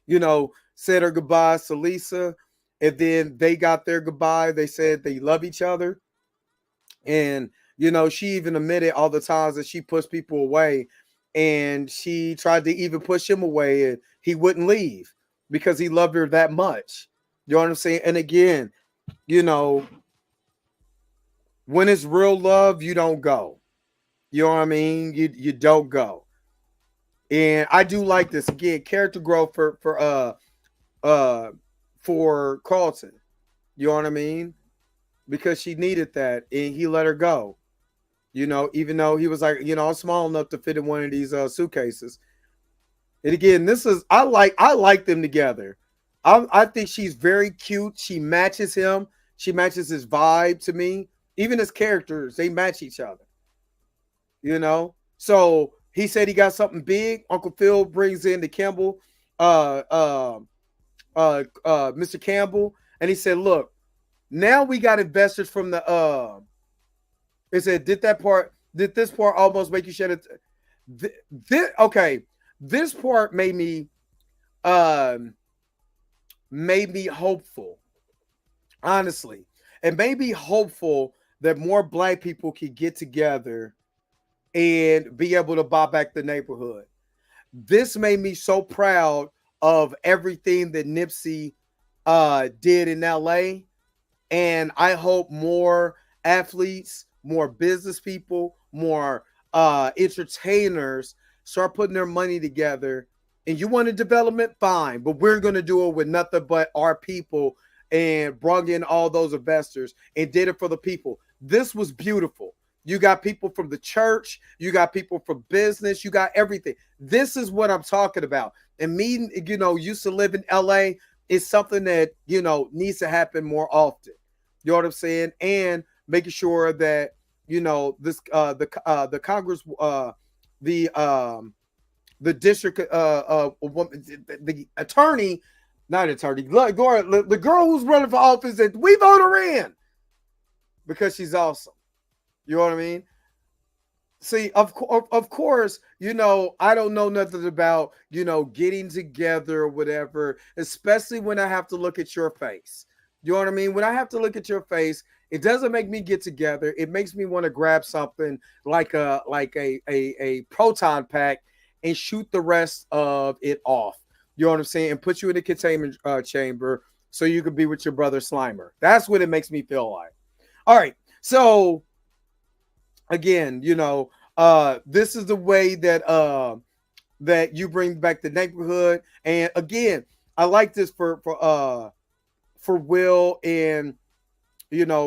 You know, said her goodbyes to Lisa. And then they got their goodbye. They said they love each other. And, you know, she even admitted all the times that she pushed people away. And she tried to even push him away. And he wouldn't leave because he loved her that much. You know what I'm saying? And again, you know, when it's real love, you don't go. You know what I mean? You don't go. And I do like this again, character growth for Carlton. You know what I mean? Because she needed that, and he let her go. You know, even though he was like, you know, I'm small enough to fit in one of these suitcases. And again, I like them together. I think she's very cute. She matches him. She matches his vibe to me. Even his characters, they match each other. You know? So he said he got something big. Uncle Phil brings in the Campbell, Mr. Campbell, and he said, look, now we got investors from the he said, did this part almost make you shed it? Okay. This part made me hopeful. Honestly. It made me hopeful that more Black people could get together and be able to buy back the neighborhood. This made me so proud of everything that Nipsey did in LA. And I hope more athletes, more business people, more entertainers start putting their money together. And you want a development? Fine. But we're going to do it with nothing but our people, and brought in all those investors and did it for the people. This was beautiful. You got people from the church. You got people from business. You got everything. This is what I'm talking about. And me, you know, used to live in LA. Is something that, you know, needs to happen more often. You know what I'm saying? And making sure that, you know, this the Congress, the district, the attorney, not attorney, the girl who's running for office, that we vote her in because she's awesome. You know what I mean? See, of course, you know, I don't know nothing about, you know, getting together or whatever, especially when I have to look at your face. You know what I mean? When I have to look at your face, it doesn't make me get together. It makes me want to grab something like a proton pack and shoot the rest of it off. You know what I'm saying? And put you in a containment chamber so you could be with your brother Slimer. That's what it makes me feel like. All right. So again, this is the way that you bring back the neighborhood. And again, I like this for Will and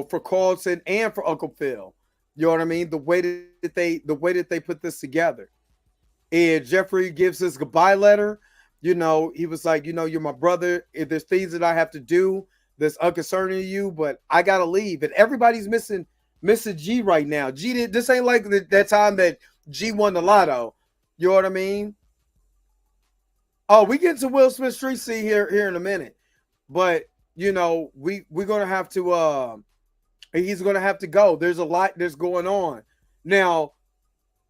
for Carlton and for Uncle Phil. You know what I mean? The way that they put this together. And Jeffrey gives his goodbye letter. He was like, you're my brother. If there's things that I have to do that's unconcerning to you, but I gotta leave. And everybody's missing G right now. This ain't like that time that G won the lotto. You know what I mean? Oh, we get to Will Smith Street Scene here in a minute. But we're gonna have to he's gonna have to go. There's a lot that's going on. Now,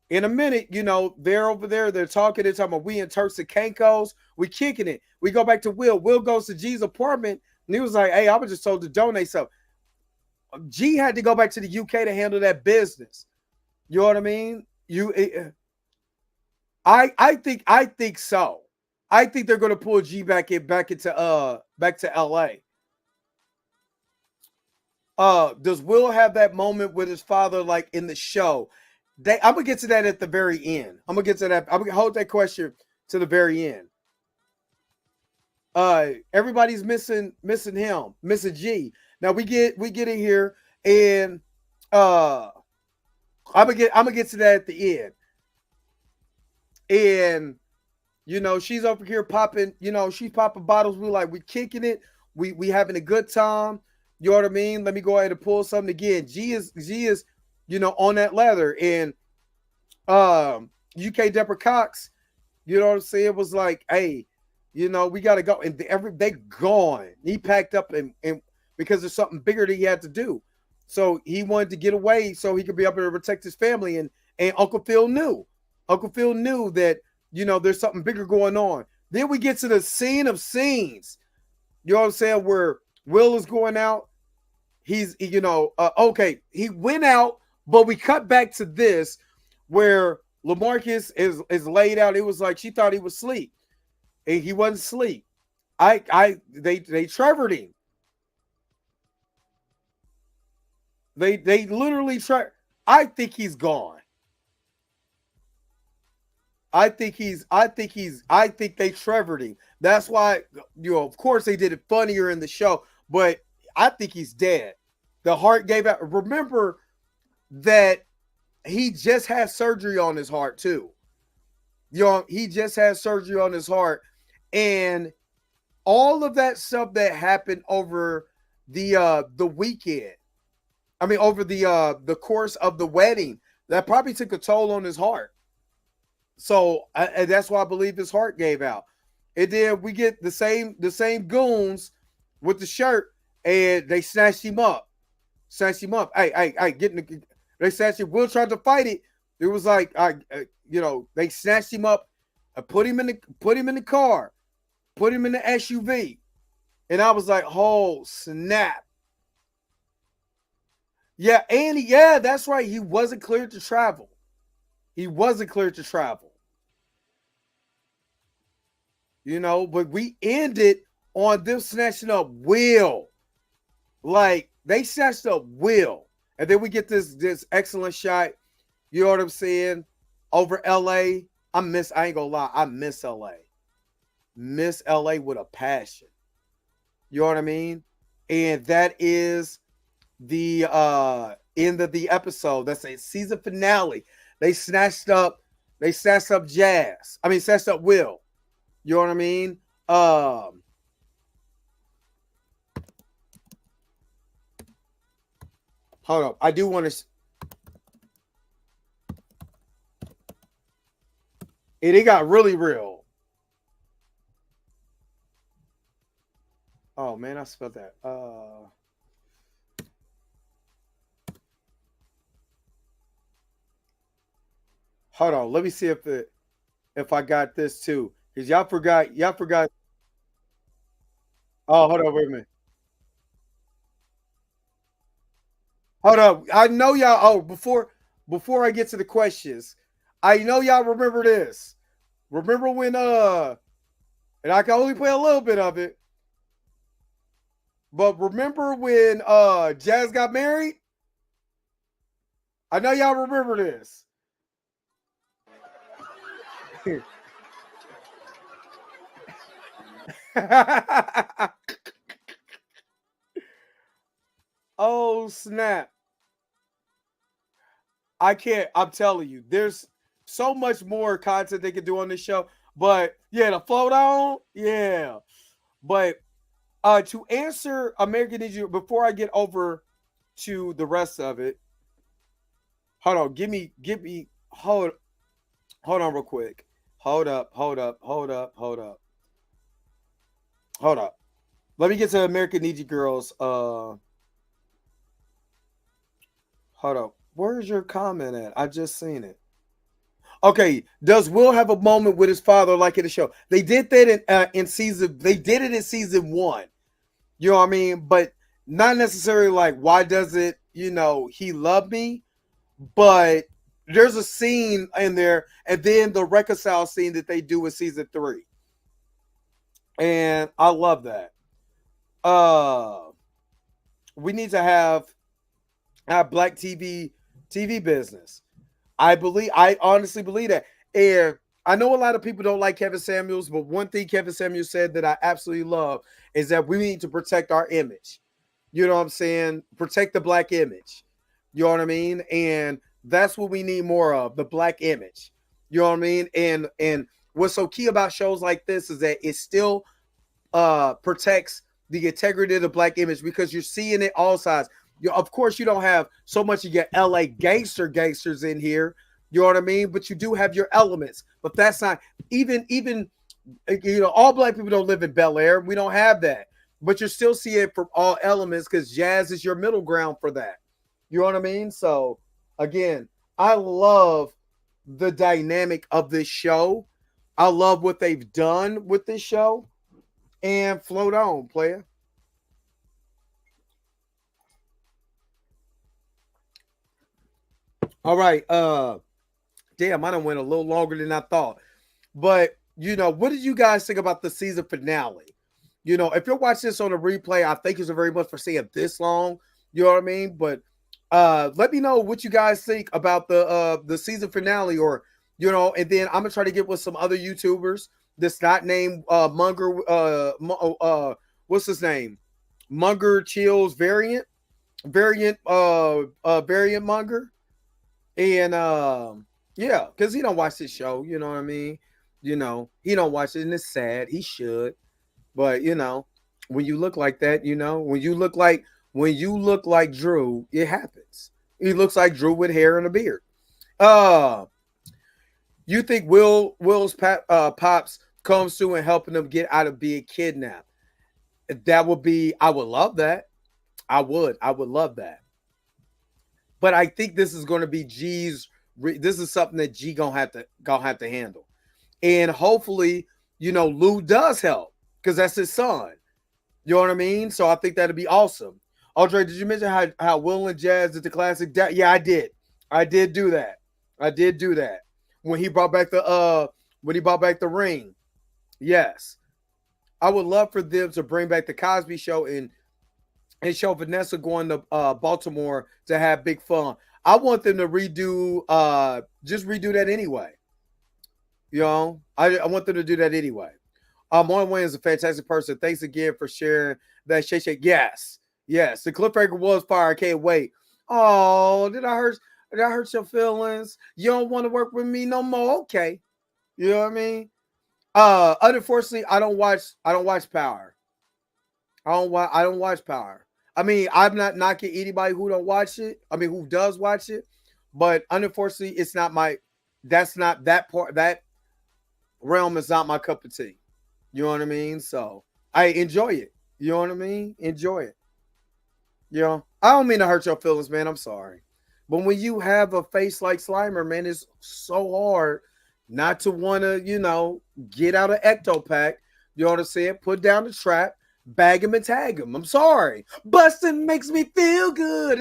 in a minute, they're over there, they're talking about we in Turks and Caicos, we kicking it. We go back to Will. Will goes to G's apartment, and he was like, hey, I was just told to donate something. G had to go back to the UK to handle that business. You know what I mean? I think so. I think they're gonna pull G back into LA. Does Will have that moment with his father like in the show? I'm gonna get to that at the very end. I'm gonna hold that question to the very end. Everybody's missing him, missing G. Now we get in here, and I'm gonna get to that at the end. And she's over here popping, she's popping bottles. We're kicking it. We having a good time. You know what I mean? Let me go ahead and pull something again. G is on that ladder. And UK Deborah Cox, you know what I'm saying, was like, hey, we gotta go. And they gone. He packed up and because there's something bigger that he had to do. So he wanted to get away so he could be able to protect his family. And Uncle Phil knew. Uncle Phil knew that, there's something bigger going on. Then we get to the scene of scenes. You know what I'm saying? Where Will is going out. He's, okay, he went out, but we cut back to this where LaMarcus is laid out. It was like she thought he was asleep. And he wasn't asleep. They trevored him. They literally I think he's gone. I think they trevored him. That's why, of course they did it funnier in the show, but I think he's dead. The heart gave out. Remember that he just had surgery on his heart too. He just had surgery on his heart, and all of that stuff that happened over the weekend. I mean, over the course of the wedding, that probably took a toll on his heart. So and that's why I believe his heart gave out. And then we get the same goons with the shirt, and they snatched him up. Hey, they snatched him. Will tried to fight it. It was like, they snatched him up, put him in the car, put him in the SUV, and I was like, oh snap. Yeah, and that's right. He wasn't cleared to travel. But we ended on them snatching up Will. Like, they snatched up Will. And then we get this excellent shot, you know what I'm saying, over LA. I ain't gonna lie, I miss LA. Miss LA with a passion. You know what I mean? And that is the end of the episode. That's a season finale. They snatched up Jazz. I mean, snatched up Will. You know what I mean? Hold up. I do want to. It got really real. Oh man, I spelled that. Hold on. Let me see if I got this too. Because y'all forgot. Oh, hold on, wait a minute. Hold up. I know y'all. Oh, before I get to the questions, I know y'all remember this. Remember when And I can only play a little bit of it. But remember when Jazz got married? I know y'all remember this. Oh, snap. I can't. I'm telling you, there's so much more content they can do on this show. But yeah, the float on, yeah. But to answer American Ninja, before I get over to the rest of it, hold on, hold on real quick. Hold up. Let me get to American Ninja Girls. Hold up. Where's your comment at? I just seen it. Okay, does Will have a moment with his father like in the show? They did that in season. They did it in season 1. You know what I mean? But not necessarily like why does it? He love me, but there's a scene in there, and then the reconcile scene that they do in season 3, and I love that. We need to have black TV business. I honestly believe that. And I know a lot of people don't like Kevin Samuels, but one thing Kevin Samuels said that I absolutely love is that we need to protect our image. You know what I'm saying? Protect the black image. You know what I mean? And that's what we need more of, the black image. You know what I mean? And what's so key about shows like this is that it still protects the integrity of the black image, because you're seeing it all sides. Of course, you don't have so much of your LA gangsters in here. You know what I mean? But you do have your elements. But that's not even all black people don't live in Bel-Air. We don't have that. But you still see it from all elements, because Jazz is your middle ground for that. You know what I mean? So again, I love the dynamic of this show. I love what they've done with this show. And float on, player. All right. Damn, I done went a little longer than I thought. But what did you guys think about the season finale? If you're watching this on a replay, I thank you so very much for seeing this long. You know what I mean? But let me know what you guys think about the season finale, or and then I'm gonna try to get with some other YouTubers that's not named Munger. What's his name? Munger Chills variant Munger. And yeah, because he don't watch this show, you know what I mean? He don't watch it, and it's sad. He should. But when you look like that, when you look like Drew, it happens. He looks like Drew with hair and a beard. You think Will's pops comes through and helping them get out of being kidnapped? I would love that. I would love that. But I think this is going to be G's. This is something that G gonna have to handle, and hopefully, Lou does help, because that's his son. You know what I mean? So I think that'd be awesome. Audrey, did you mention how Will and Jazz did the classic? Yeah, I did. I did do that. When he brought back the ring. Yes, I would love for them to bring back the Cosby Show and show Vanessa going to Baltimore to have big fun. I want them to redo that anyway. I want them to do that anyway. Marlon Wayne is a fantastic person. Thanks again for sharing that. Shay. Yes. The cliffhanger was fire. I can't wait. Oh, did I hurt your feelings? You don't want to work with me no more? Okay. You know what I mean? Unfortunately, I don't watch Power. I don't watch Power. I mean, I'm not knocking anybody who don't watch it. I mean, who does watch it, but unfortunately, it's not that realm is not my cup of tea. You know what I mean? So I enjoy it. You know what I mean? Enjoy it. I don't mean to hurt your feelings, man. I'm sorry. But when you have a face like Slimer, man, it's so hard not to want to, get out of Ectopack. You know what I'm saying? Put down the trap. bag him and tag him. I'm sorry. Busting makes me feel good.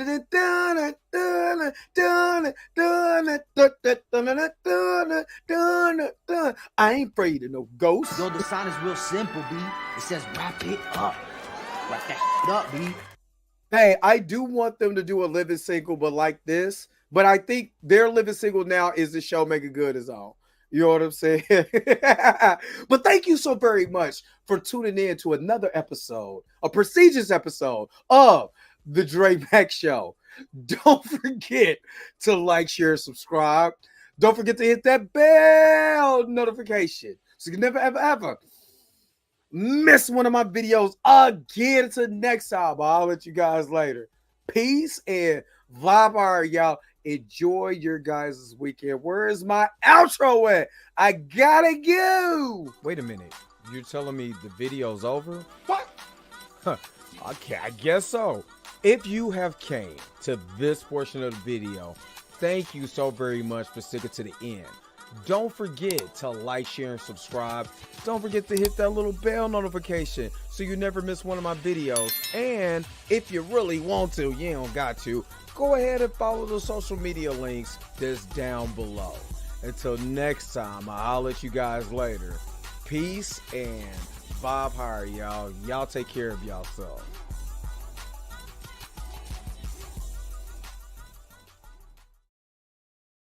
I ain't afraid of no ghosts. Yo, the sign is real simple, B. It says wrap it up. Wrap that shit up, B. Hey, I do want them to do a living single, but like this. But I think their living single now is the show Make It Good is on. You know what I'm saying? But thank you so very much for tuning in to another episode, a prestigious episode of the Dre Mack Show. Don't forget to like, share, subscribe. Don't forget to hit that bell notification so you can never, ever, ever miss one of my videos again. Until next time, I'll let you guys later. Peace and vibe, y'all. Enjoy your guys' weekend. Where is my outro at? I gotta go. Wait a minute. You're telling me the video's over? What? Okay, I guess so. If you have came to this portion of the video, thank you so very much for sticking to the end. Don't forget to like, share, and subscribe. Don't forget to hit that little bell notification so you never miss one of my videos. And if you really want to, you don't got to, go ahead and follow the social media links that's down below. Until next time, I'll let you guys later. Peace and vibe higher, y'all. Y'all take care of yourself.